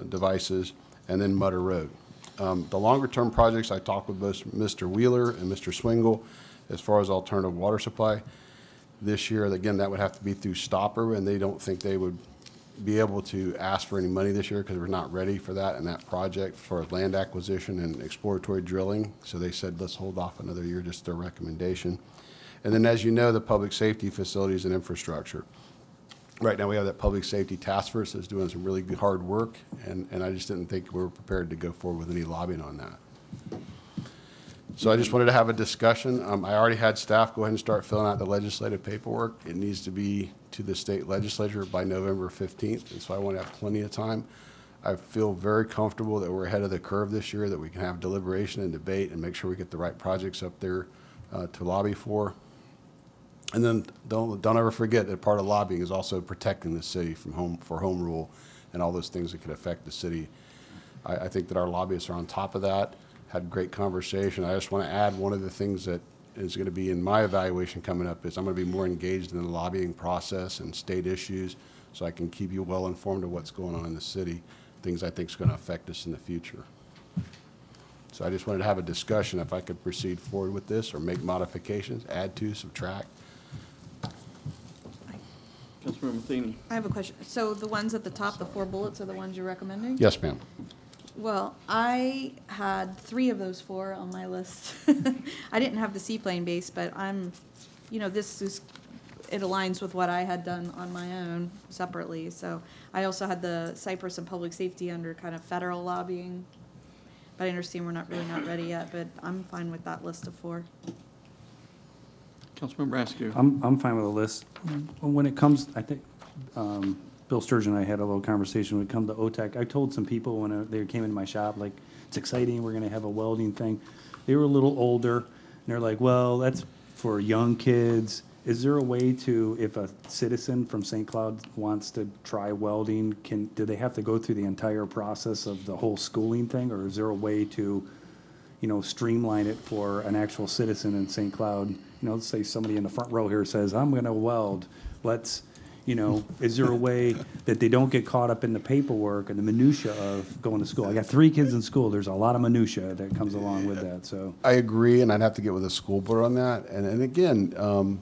devices, and then Mutter Road. The longer-term projects, I talked with both Mr. Wheeler and Mr. Swingle as far as alternative water supply. This year, again, that would have to be through Stopper, and they don't think they would be able to ask for any money this year because we're not ready for that and that project for land acquisition and exploratory drilling. So they said, let's hold off another year, just their recommendation. And then, as you know, the public safety facilities and infrastructure. Right now, we have that public safety task force that's doing some really good hard work, and I just didn't think we were prepared to go forward with any lobbying on that. So I just wanted to have a discussion. I already had staff go ahead and start filling out the legislative paperwork. It needs to be to the state legislature by November 15th, and so I want to have plenty of time. I feel very comfortable that we're ahead of the curve this year, that we can have deliberation and debate and make sure we get the right projects up there to lobby for. And then don't ever forget that part of lobbying is also protecting the city from home rule and all those things that could affect the city. I think that our lobbyists are on top of that, had great conversation. I just want to add one of the things that is going to be in my evaluation coming up is I'm going to be more engaged in the lobbying process and state issues so I can keep you well informed of what's going on in the city, things I think is going to affect us in the future. So I just wanted to have a discussion if I could proceed forward with this or make modifications, add to, subtract. Councilmember Matheny? I have a question. So the ones at the top, the 4 bullets, are the ones you're recommending? Yes, ma'am. Well, I had 3 of those 4 on my list. I didn't have the seaplane base, but this is, it aligns with what I had done on my own separately. So I also had the Cypress and public safety under kind of federal lobbying. But I understand we're not ready yet, but I'm fine with that list of 4. Councilmember Askew? I'm fine with the list. When it comes, I think, Bill Sturgeon and I had a little conversation when it comes to OTEC. I told some people when they came into my shop, like, it's exciting, we're going to have a welding thing. They were a little older, and they're like, well, that's for young kids. Is there a way to, if a citizen from St. Cloud wants to try welding, do they have to go through the entire process of the whole schooling thing, or is there a way to, streamline it for an actual citizen in St. Cloud? Let's say somebody in the front row here says, I'm going to weld. Let's, You know, is there a way that they don't get caught up in the paperwork and the minutia of going to school? I got 3 kids in school. There's a lot of minutia that comes along with that, so. I agree, and I'd have to get with the school board on that. And again,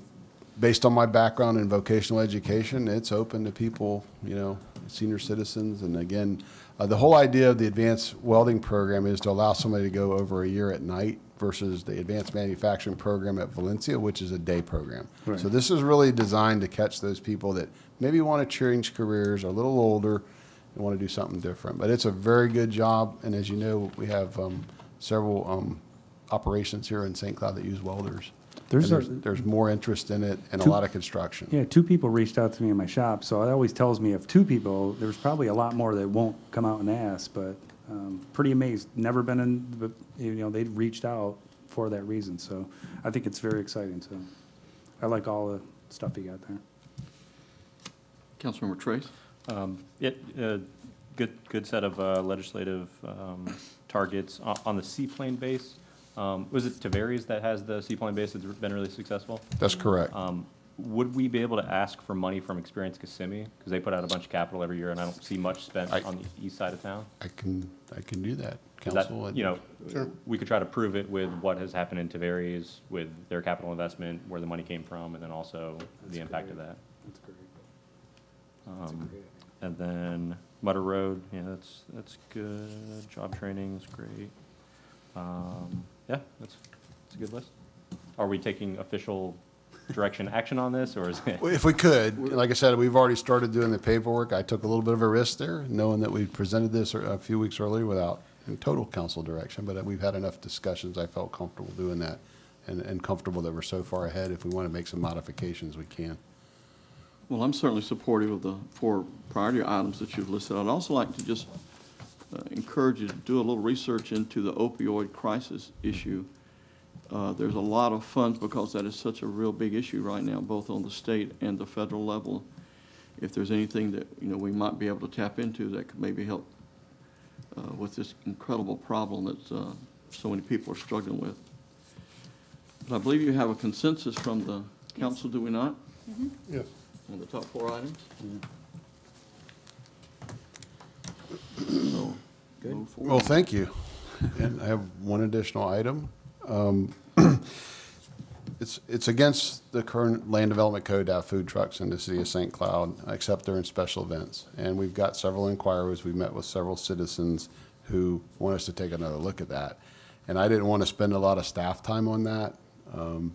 based on my background in vocational education, it's open to people, you know, senior citizens. And again, the whole idea of the advanced welding program is to allow somebody to go over a year at night versus the advanced manufacturing program at Valencia, which is a day program. Right. So this is really designed to catch those people that maybe want to change careers, are a little older, and want to do something different. But it's a very good job, and as you know, we have several operations here in St. Cloud that use welders. There's more interest in it and a lot of construction. Yeah, 2 people reached out to me in my shop, so it always tells me if 2 people, there's probably a lot more that won't come out and ask, but pretty amazed. Never been in, but, you know, they reached out for that reason, so I think it's very exciting, so I like all the stuff you got there. Councilmember Trace? Good set of legislative targets. On the seaplane base, was it Tavares that has the seaplane base that's been really successful? That's correct. Would we be able to ask for money from Experience Kissimmee? Because they put out a bunch of capital every year, and I don't see much spent on the east side of town. I can do that, Is that, council. you know, Sure. we could try to prove it with what has happened in Tavares, with their capital investment, where the money came from, and then also the impact of that. That's great. And then Mutter Road, yeah, that's good. Job training's great. Yeah, that's a good list. Are we taking official direction action on this, or is it? Well, if we could, like I said, we've already started doing the paperwork. I took a little bit of a risk there, knowing that we presented this a few weeks earlier without in total council direction, but we've had enough discussions. I felt comfortable doing that and comfortable that we're so far ahead. If we want to make some modifications, we can. Well, I'm certainly supportive of the 4 priority items that you've listed. I'd also like to just encourage you to do a little research into the opioid crisis issue. There's a lot of funds because that is such a real big issue right now, both on the state and the federal level. If there's anything that, you know, we might be able to tap into that could maybe help with this incredible problem that so many people are struggling with. But I believe you have a consensus from the council, do we not? Mm-hmm. Yes. On the top 4 items? So, move forward. Well, thank you. And I have one additional item. It's against the current land development code to have food trucks in the city of St. Cloud, except during special events. And we've got several inquiries. We've met with several citizens who want us to take another look at that. And I didn't want to spend a lot of staff time on that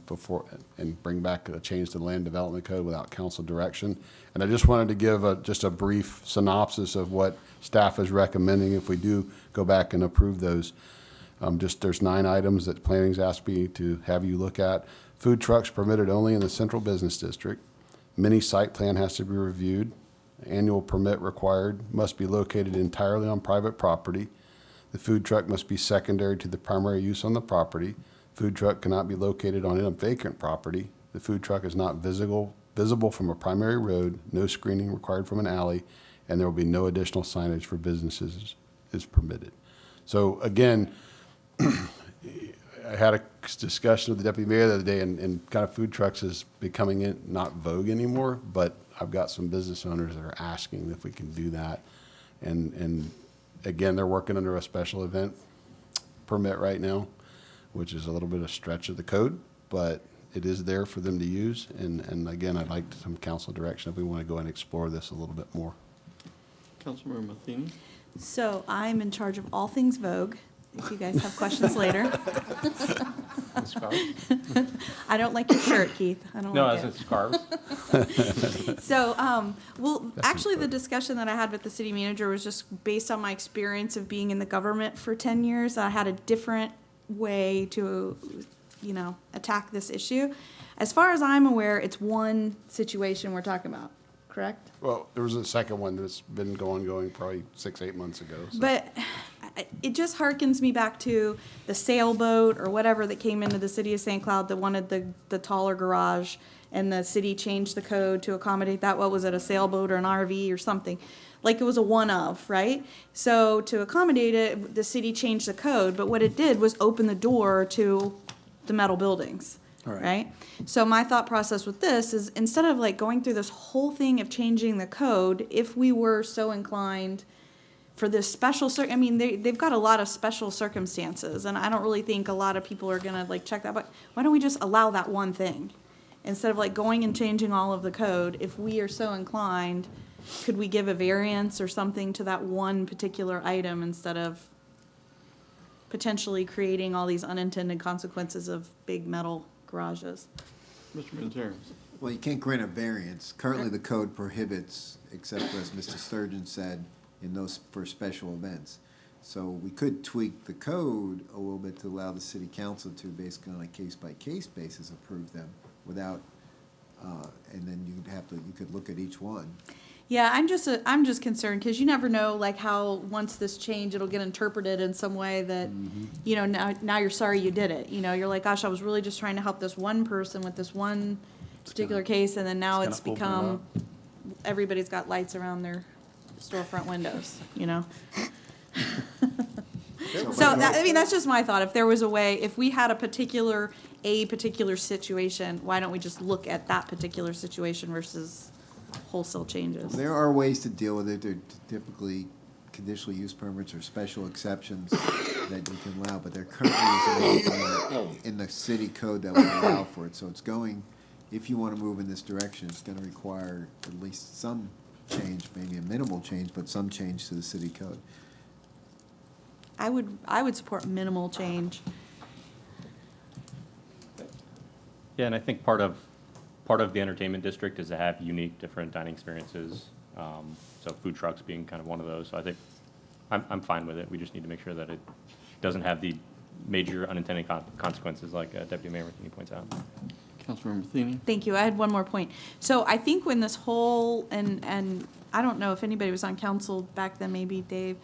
before and bring back a change to the land development code without council direction. And I just wanted to give just a brief synopsis of what staff is recommending if we do go back and approve those. There's 9 items that planning's asked me to have you look at. Food trucks permitted only in the central business district. Mini site plan has to be reviewed. Annual permit required, must be located entirely on private property. The food truck must be secondary to the primary use on the property. Food truck cannot be located on a vacant property. The food truck is not visible from a primary road, no screening required from an alley, and there will be no additional signage for businesses is permitted. So again, I had a discussion with the deputy mayor the other day, and kind of food trucks is becoming not vogue anymore, but I've got some business owners that are asking if we can do that. And again, they're working under a special event permit right now, which is a little bit of stretch of the code, but it is there for them to use. And again, I'd like some council direction if we want to go and explore this a little bit more. Councilmember Matheny? So I'm in charge of all things Vogue, if you guys have questions later. I don't like your shirt, Keith. I don't like it. No, it's scarves. So, actually, the discussion that I had with the city manager was just based on my experience of being in the government for 10 years. I had a different way to, attack this issue. As far as I'm aware, it's one situation we're talking about, correct? Well, there was a second one that's been going probably 6-8 months ago. So. But it just harkens me back to the sailboat or whatever that came into the city of St. Cloud that wanted the taller garage, and the city changed the code to accommodate that. What was it, a sailboat or an RV or something? Like it was a one-of, right? So to accommodate it, the city changed the code, but what it did was open the door to the metal buildings. All right. right? So my thought process with this is instead of like going through this whole thing of changing the code, if we were so inclined for this special I mean, they've got a lot of special circumstances, and I don't really think a lot of people are gonna like check that, but why don't we just allow that one thing? Instead of like going and changing all of the code, if we are so inclined, could we give a variance or something to that one particular item instead of potentially creating all these unintended consequences of big metal garages? Mr. Manzarek. Well, you can't grant a variance. Currently, the code prohibits, except for, as Mr. Sturgeon said, in those for special events. So we could tweak the code a little bit to allow the city council to basically on a case-by-case basis approve them without, and then you could look at each one. Yeah, I'm just concerned because you never know like how once this change it'll get interpreted in some way that you know now you're sorry you did it. You know, you're like, gosh, I was really just trying to help this one person with this one particular case, and then now it's become everybody's got lights around their storefront windows. You know. So that, I mean, that's just my thought. If there was a way, if we had a particular situation, why don't we just look at that particular situation versus wholesale changes? There are ways to deal with it. They're typically conditional use permits or special exceptions that you can allow, but there currently is anything in the city code that would allow for it. So it's going, if you want to move in this direction, it's going to require at least some change, maybe a minimal change, but some change to the city code. I would support minimal change. Yeah, and I think part of the entertainment district is to have unique, different dining experiences. So food trucks being kind of one of those. So I think I'm fine with it. We just need to make sure that it doesn't have the major unintended consequences like Deputy Mayor Matheny points out. Councilmember Matheny. Thank you. I had one more point. So I think when this whole, and I don't know if anybody was on council back then, maybe Dave,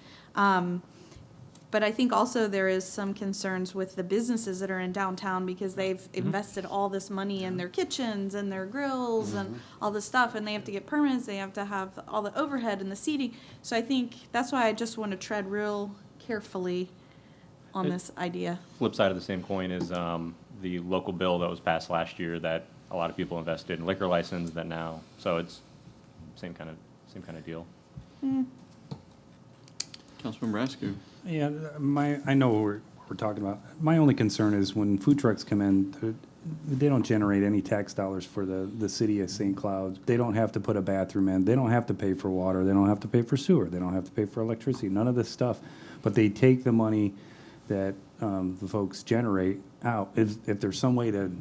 but I think also there is some concerns with the businesses that are in downtown because they've invested all this money in their kitchens and their grills and all this stuff, and they have to get permits, they have to have all the overhead and the seating. So I think that's why I just want to tread real carefully on this idea. Flip side of the same coin is the local bill that was passed last year that a lot of people invested in liquor license that now, so it's same kind of deal. Councilmember Askew. Yeah, I know what we're talking about. My only concern is when food trucks come in, they don't generate any tax dollars for the city of St. Cloud. They don't have to put a bathroom in. They don't have to pay for water. They don't have to pay for sewer. They don't have to pay for electricity, none of this stuff. But they take the money that the folks generate out. If there's some way to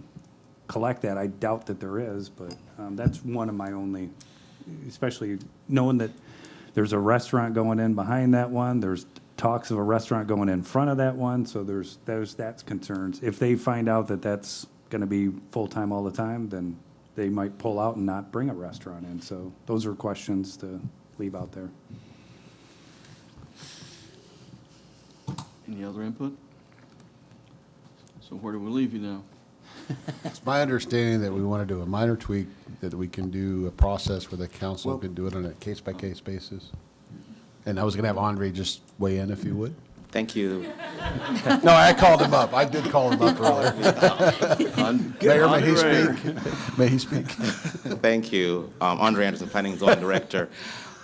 collect that, I doubt that there is, but that's one of my only, especially knowing that there's a restaurant going in behind that one. There's talks of a restaurant going in front of that one, so that's concerns. If they find out that that's going to be full-time all the time, then they might pull out and not bring a restaurant in. So those are questions to leave out there. Any other input? So where do we leave you now? It's my understanding that we want to do a minor tweak, that we can do a process where the council can do it on a case-by-case basis. And I was going to have Andre just weigh in if he would. Thank you. No, I called him up. I did call him up earlier. Mayor, may he speak? May he speak? Thank you. Andre Anderson, Planning and Zoning Director.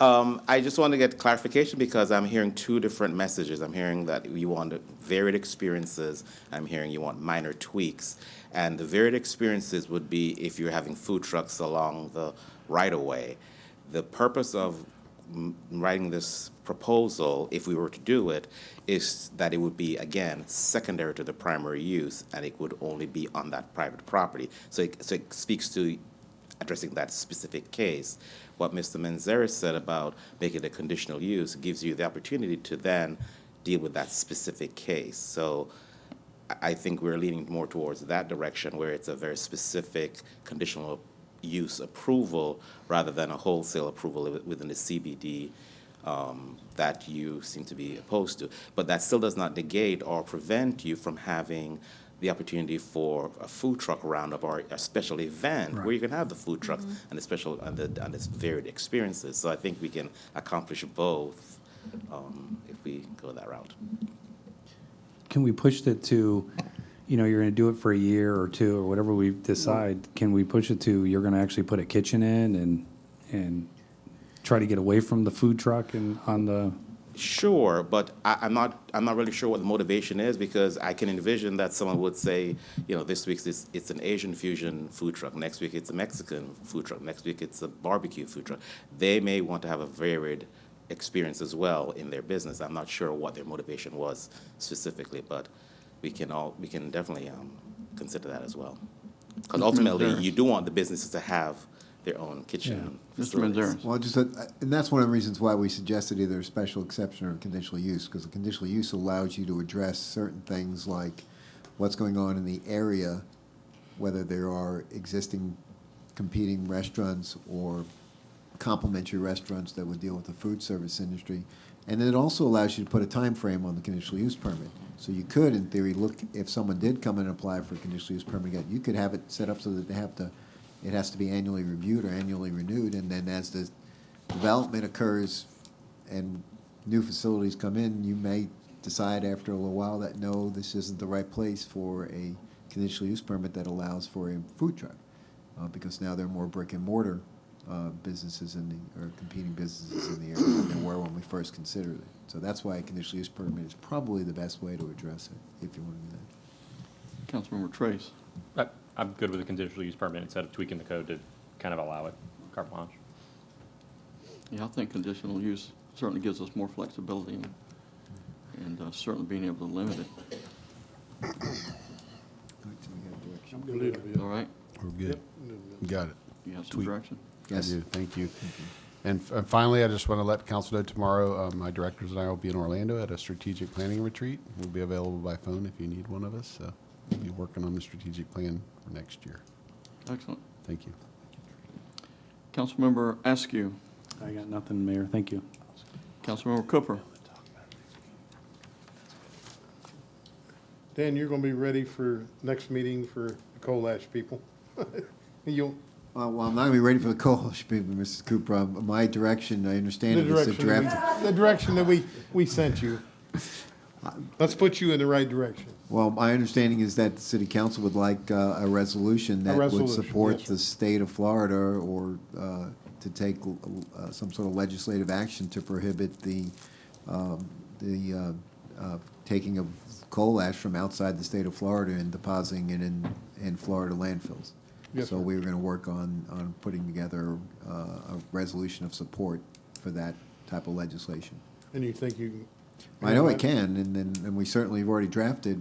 I just want to get clarification because I'm hearing two different messages. I'm hearing that you want varied experiences. I'm hearing you want minor tweaks. And the varied experiences would be if you're having food trucks along the right-of-way. The purpose of writing this proposal, if we were to do it, is that it would be, again, secondary to the primary use, and it would only be on that private property. So it speaks to addressing that specific case. What Mr. Manzarek said about making it a conditional use gives you the opportunity to then deal with that specific case. So I think we're leaning more towards that direction where it's a very specific conditional use approval rather than a wholesale approval within the CBD that you seem to be opposed to. But that still does not negate or prevent you from having the opportunity for a food truck roundup or a special event where you can have the food trucks and the special and its varied experiences. So I think we can accomplish both if we go that route. Can we push it to, you know, you're going to do it for a year or two or whatever we decide, can we push it to, you're going to actually put a kitchen in and try to get away from the food truck and on the, Sure, but I'm not really sure what the motivation is, because I can envision that someone would say, you know, this week it's an Asian fusion food truck, next week it's a Mexican food truck, next week it's a barbecue food truck. They may want to have a varied experience as well in their business. I'm not sure what their motivation was specifically, but we can definitely consider that as well. Because ultimately, you do want the businesses to have their own kitchen. Mr. Manzares. Well, just, and that's one of the reasons why we suggested either a special exception or a conditional use, because the conditional use allows you to address certain things like what's going on in the area, whether there are existing competing restaurants or complementary restaurants that would deal with the food service industry. And then it also allows you to put a time frame on the conditional use permit. So you could, in theory, look, if someone did come in and apply for a conditional use permit again, you could have it set up so that they have to, it has to be annually reviewed or annually renewed, and then as the development occurs and new facilities come in, you may decide after a little while that, no, this isn't the right place for a conditional use permit that allows for a food truck, because now there are more brick and mortar businesses or competing businesses in the area than there were when we first considered it. So that's why a conditional use permit is probably the best way to address it, if you want to do that. Councilmember Trace. I'm good with a conditional use permit instead of tweaking the code to kind of allow it carte blanche. Yeah, I think conditional use certainly gives us more flexibility and certainly being able to limit it. All right? We're good. Got it. You have some Tweak. direction? Yes. I do. Thank you. And finally, I just want to let council know tomorrow, my directors and I will be in Orlando at a strategic planning retreat. We'll be available by phone if you need one of us. So we'll be working on the strategic plan for next year. Excellent. Thank you. Councilmember Askew. I got nothing, Mayor. Thank you. Councilmember Cooper. Dan, you're going to be ready for next meeting for the coal ash people? You'll. Well, I'm not going to be ready for the coalition people, Mrs. Cooper. My direction, I understand it, is to draft. The direction that we sent you. Let's put you in the right direction. Well, my understanding is that the city council would like a resolution that would support yes. the state of Florida or to take some sort of legislative action to prohibit the taking of coal ash from outside the state of Florida and depositing it in Florida landfills. Yes, So sir. we were going to work on putting together a resolution of support for that type of legislation. And you think you can? I know it can, and we certainly have already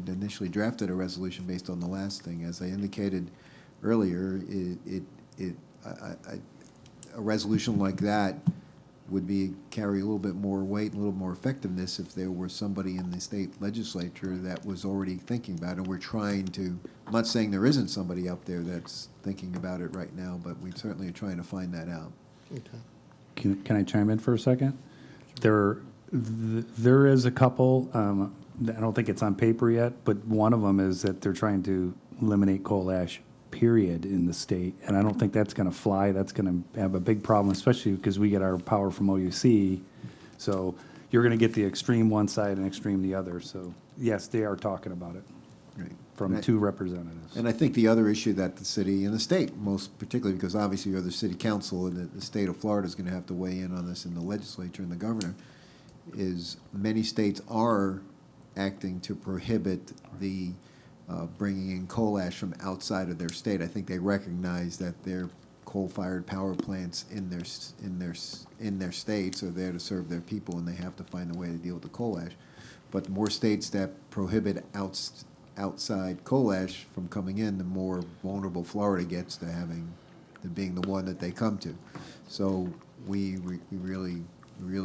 initially drafted a resolution based on the last thing. As I indicated earlier, a resolution like that would carry a little bit more weight and a little more effectiveness if there were somebody in the state legislature that was already thinking about it. And we're trying to, I'm not saying there isn't somebody out there that's thinking about it right now, but we certainly are trying to find that out. Okay. Can I chime in for a second? There is a couple, I don't think it's on paper yet, but one of them is that they're trying to eliminate coal ash, period, in the state. And I don't think that's going to fly. That's going to have a big problem, especially because we get our power from OUC. So you're going to get the extreme one side and extreme the other. So yes, they are talking about it from two representatives. And I think the other issue that the city and the state, most particularly because obviously you're the city council and the state of Florida is going to have to weigh in on this, and the legislature and the governor, is many states are acting to prohibit the bringing in coal ash from outside of their state. I think they recognize that their coal-fired power plants in their states are there to serve their people, and they have to find a way to deal with the coal ash. But the more states that prohibit outside coal ash from coming in, the more vulnerable Florida gets to being the one that they come to. So we really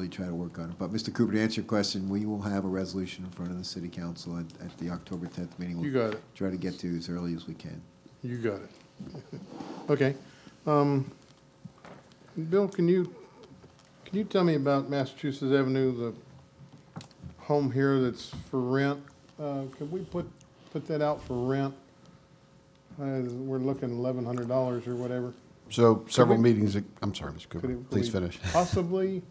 try to work on it. But Mr. Cooper, to answer your question, we will have a resolution in front of the city council at the October 10th meeting. We'll You got it. try to get to as early as we can. You got it. Okay. Bill, can you tell me about Massachusetts Avenue, the home here that's for rent? Could we put that out for rent? We're looking $1,100 or whatever. So several we- meetings, I'm sorry, Mr. Cooper, please finish. Possibly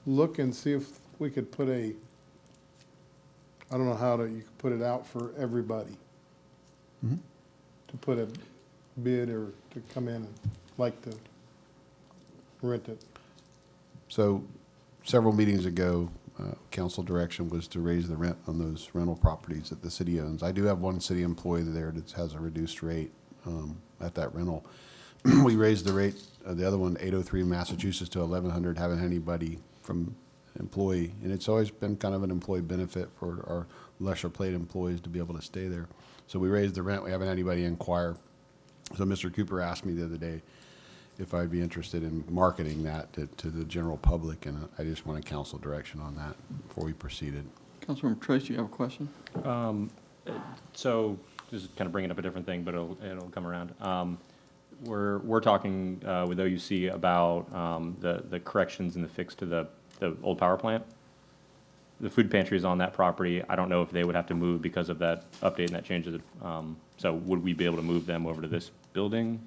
look and see if we could put I don't know how you could put it out for everybody. to put a bid or to come in and like to rent it? So several meetings ago, council direction was to raise the rent on those rental properties that the city owns. I do have one city employee there that has a reduced rate at that rental. We raised the rate, the other one, 803 Massachusetts, to 1,100, haven't had anybody from employee. And it's always been kind of an employee benefit for our lesser paid employees to be able to stay there. So we raised the rent. We haven't had anybody inquire. So Mr. Cooper asked me the other day if I'd be interested in marketing that to the general public, and I just wanted council direction on that before we proceeded. Councilmember Trace, you have a question? So this is kind of bringing up a different thing, but it'll come around. We're talking with OUC about the corrections and the fix to the old power plant. The food pantry is on that property. I don't know if they would have to move because of that update and that change of the, so would we be able to move them over to this building?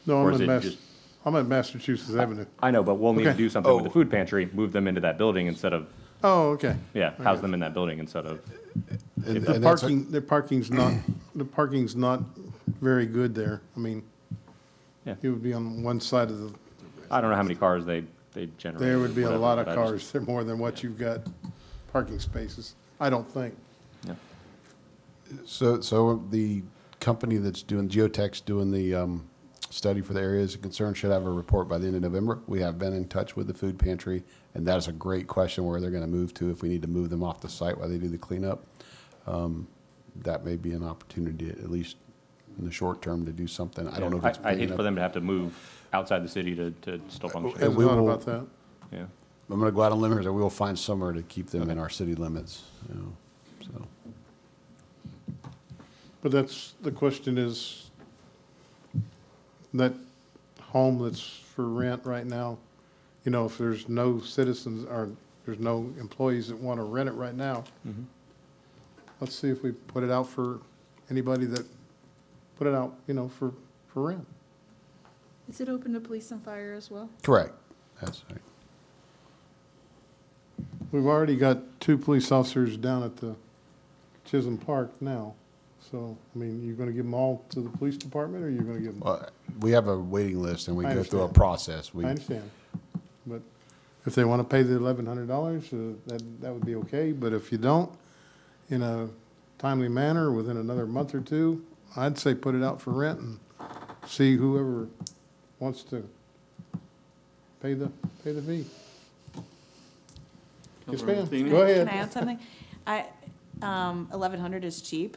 No, Or I'm is at it just- I'm at Massachusetts Avenue. I know, but we'll need to Okay. do something with the food pantry, move them into that building instead of, Oh, okay. yeah, house them in that building instead of. And The that's a- parking, the parking's not very good there. I mean, Yeah. it would be on one side of the, I don't know how many cars they generate. there would be a whatever, lot of but I just- cars, there more than what you've got parking spaces, I don't think. Yeah. So the company that's doing, Geotech's doing the study for the areas of concern should have a report by the end of November. We have been in touch with the food pantry, and that is a great question where they're going to move to, if we need to move them off the site while they do the cleanup. That may be an opportunity, at least in the short term, to do something. I don't know if it's I big hate enough. for them to have to move outside the city to still function. And I've we thought will- about that. Yeah. I'm going to go out on a limb here, that we will find somewhere to keep them in our city limits, you know, so. But that's, the question is, that home that's for rent right now, you know, if there's no citizens or there's no employees that want to rent it right now, let's see if we put it out for anybody that, put it out, you know, for rent. Is it open to police and fire as well? Correct, that's right. We've already got 2 police officers down at the Chisholm Park now. So, I mean, you're going to give them all to the police department, or you're going to give them? Well, we have a waiting list, and we I go through a understand. process. I understand. But if they want to pay the $1,100, that would be okay. But if you don't, in a timely manner, within another month or two, I'd say put it out for rent and see whoever wants to pay the fee. Yes, ma'am. Councilmember Go ahead. Can I add something? 1,100 is cheap.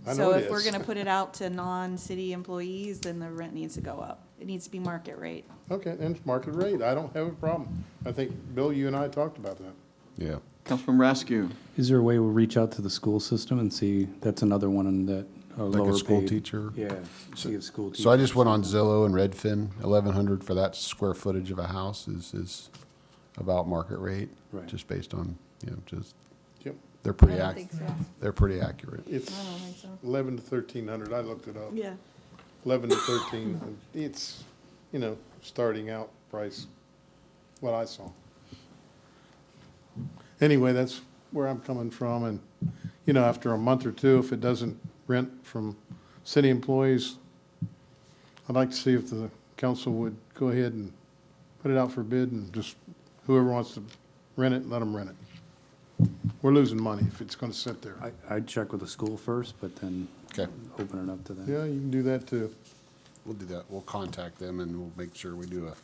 I know So it if we're is. going to put it out to non-city employees, then the rent needs to go up. It needs to be market rate. Okay, and it's market rate. I don't have a problem. I think, Bill, you and I talked about that. Yeah. Councilmember Askew. Is there a way we'll reach out to the school system and see, that's another one in that Like lower a school paid- teacher? Yeah, see if school teachers. So I just went on Zillow and Redfin, 1,100 for that square footage of a house is about market rate. Right. Just based on, you know, just, Yep. they're pretty I don't think so. they're pretty accurate. It's I don't think so. 11 to 1,300. I looked it up. Yeah. 11 to 13. It's, you know, starting out price, what I saw. Anyway, that's where I'm coming from. And, you know, after a month or two, if it doesn't rent from city employees, I'd like to see if the council would go ahead and put it out for bid, and just whoever wants to rent it, let them rent it. We're losing money if it's going to sit there. I'd check with the school first, but then Okay. open it up to them. Yeah, you can do that too. We'll do that. We'll contact them and we'll make sure we do a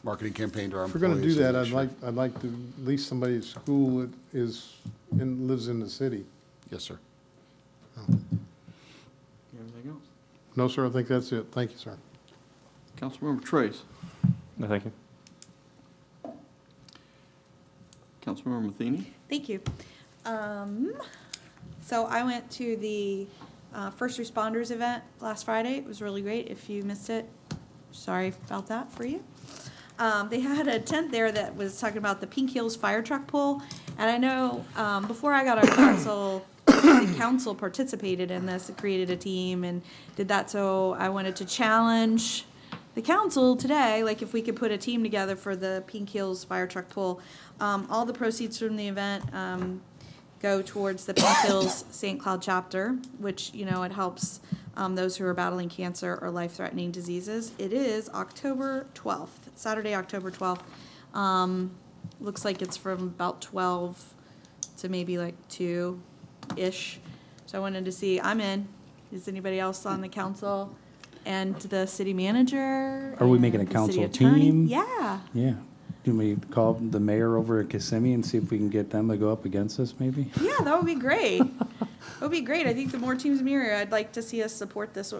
marketing campaign to our If we're employees. going to do that, make sure- I'd like to, at least somebody at school that lives in the city. Yes, sir. Anything else? No, sir, I think that's it. Thank you, sir. Councilmember Trace. No, thank you. Councilmember Matheny. Thank you. So I went to the first responders event last Friday. It was really great. If you missed it, sorry about that for you. They had a tent there that was talking about the Pink Hills Fire Truck Pull. And I know before I got on council, the council participated in this, and created a team and did that. So I wanted to challenge the council today, like if we could put a team together for the Pink Hills Fire Truck Pull. All the proceeds from the event go towards the Pink Hills St. Cloud chapter, which, you know, it helps those who are battling cancer or life-threatening diseases. It is October 12th, Saturday, October 12th. Looks like it's from about 12 to maybe like 2-ish. So I wanted to see, I'm in. Is anybody else on the council? And the city manager? Are we and making a the council city attorney? team? Yeah. Yeah. Can we call the mayor over at Kissimmee and see if we can get them to go up against us, maybe? Yeah, that would be great. That would be great. I think the more teams, the merrier. I'd like to see us support this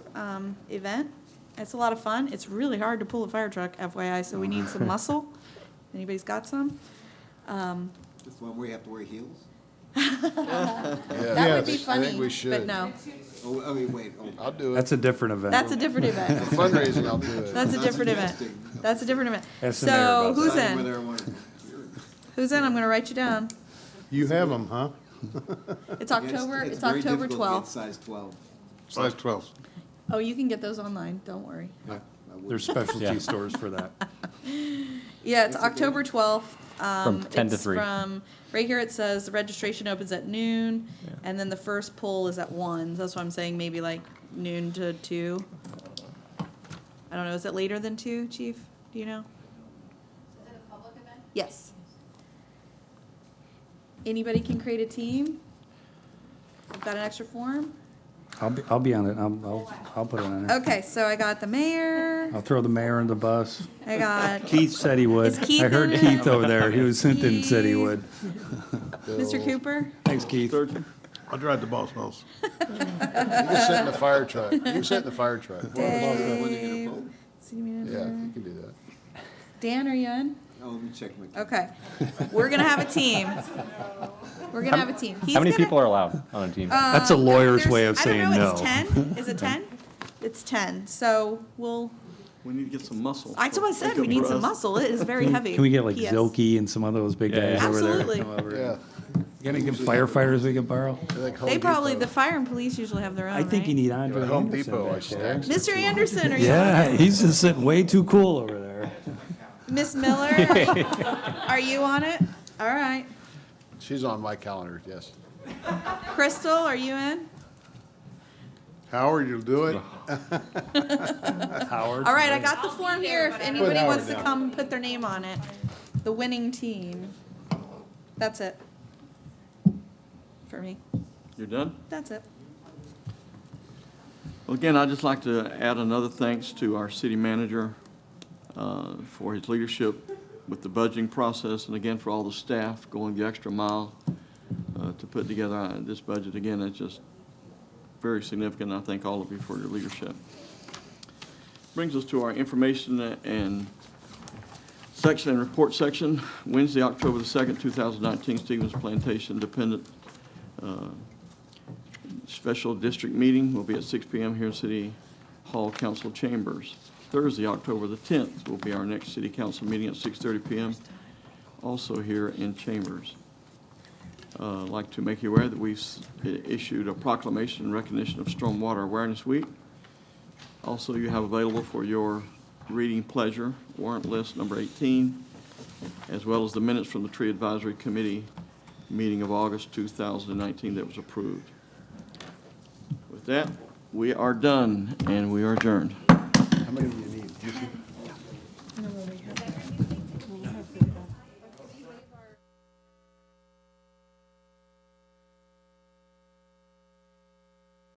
event. It's a lot of fun. It's really hard to pull a fire truck, FYI, so we need some muscle. Anybody's got some? This one where you have to wear heels? That would be Yes, funny, I think we should. but no. Oh, I mean, wait. Oh. I'll do it. That's a different event. That's a different event. For fundraising, I'll do it. That's a Not different event. suggesting. That's a different event. Ask the mayor So about who's Decide in? whether I want to- Who's in? I'm gonna write you down. You have them, huh? It's October, it's very October difficult to get 12th. size 12. Size 12. Oh, you can get those online, don't worry. There's specialty stores for that. Yeah, it's October 12th. From 10 to 3. It's from, right here it says the registration opens at noon, and then the first poll is at 1. That's what I'm saying, maybe like noon to 2. I don't know, is it later than 2, Chief? Do you know? Is it a public event? Yes. Anybody can create a team? I've got an extra form. I'll be on it. I'll put it on there. Okay, so I got the mayor, I'll throw the mayor in the bus. I got Keith said he would. Is Keith I heard in it? Keith over there. He was hinting, said he would. Mr. Cooper. Thanks, Keith. I'll drive the boss house. You can sit in the fire truck. You can sit in the fire truck. Dave, city Yeah, manager. you can do that. Dan, are you in? Oh, let me check my. Okay, we're gonna have a team. We're gonna have a team. He's How many gonna- people are allowed on a team? That's a lawyer's way of I don't saying know, no. It's 10. Is it 10? It's 10. So we'll. We need to get some muscle. That's what I said. We need some muscle. It is very heavy. Can we get like PS. Zilke and some of those big Yeah, guys yeah. over there? Absolutely. Come over. Yeah. You got any good firefighters we can borrow? They probably, the fire and police usually have their own. I think you right? need Andre Home Anderson Depot, I back there. stacked. Mr. Anderson, are you? Yeah, he's just sitting way too cool over there. Miss Miller, are you on it? All right. She's on my calendar, yes. Crystal, are you in? Howard, you'll do it? Howard. All right, I got the form here. If anybody Howard wants to down. come put their name on it. The winning team. That's it. For me. You're done? That's it. Well, again, I'd just like to add another thanks to our city manager for his leadership with the budgeting process, and again, for all the staff going the extra mile to put together this budget. Again, it's just very significant, and I thank all of you for your leadership. Brings us to our information and section and report section. Wednesday, October the 2nd, 2019, Stevens Plantation Independent Special District Meeting will be at 6 p.m. here in City Hall Council Chambers. Thursday, October the 10th, will be our next City Council meeting at 6:30 p.m., also here in Chambers. I'd like to make you aware that we've issued a proclamation in recognition of Stormwater Awareness Week. Also, you have available for your reading pleasure warrant list number 18, as well as the minutes from the Tree Advisory Committee meeting of August 2019 that was approved. With that, we are done, and we are adjourned. How many do you need?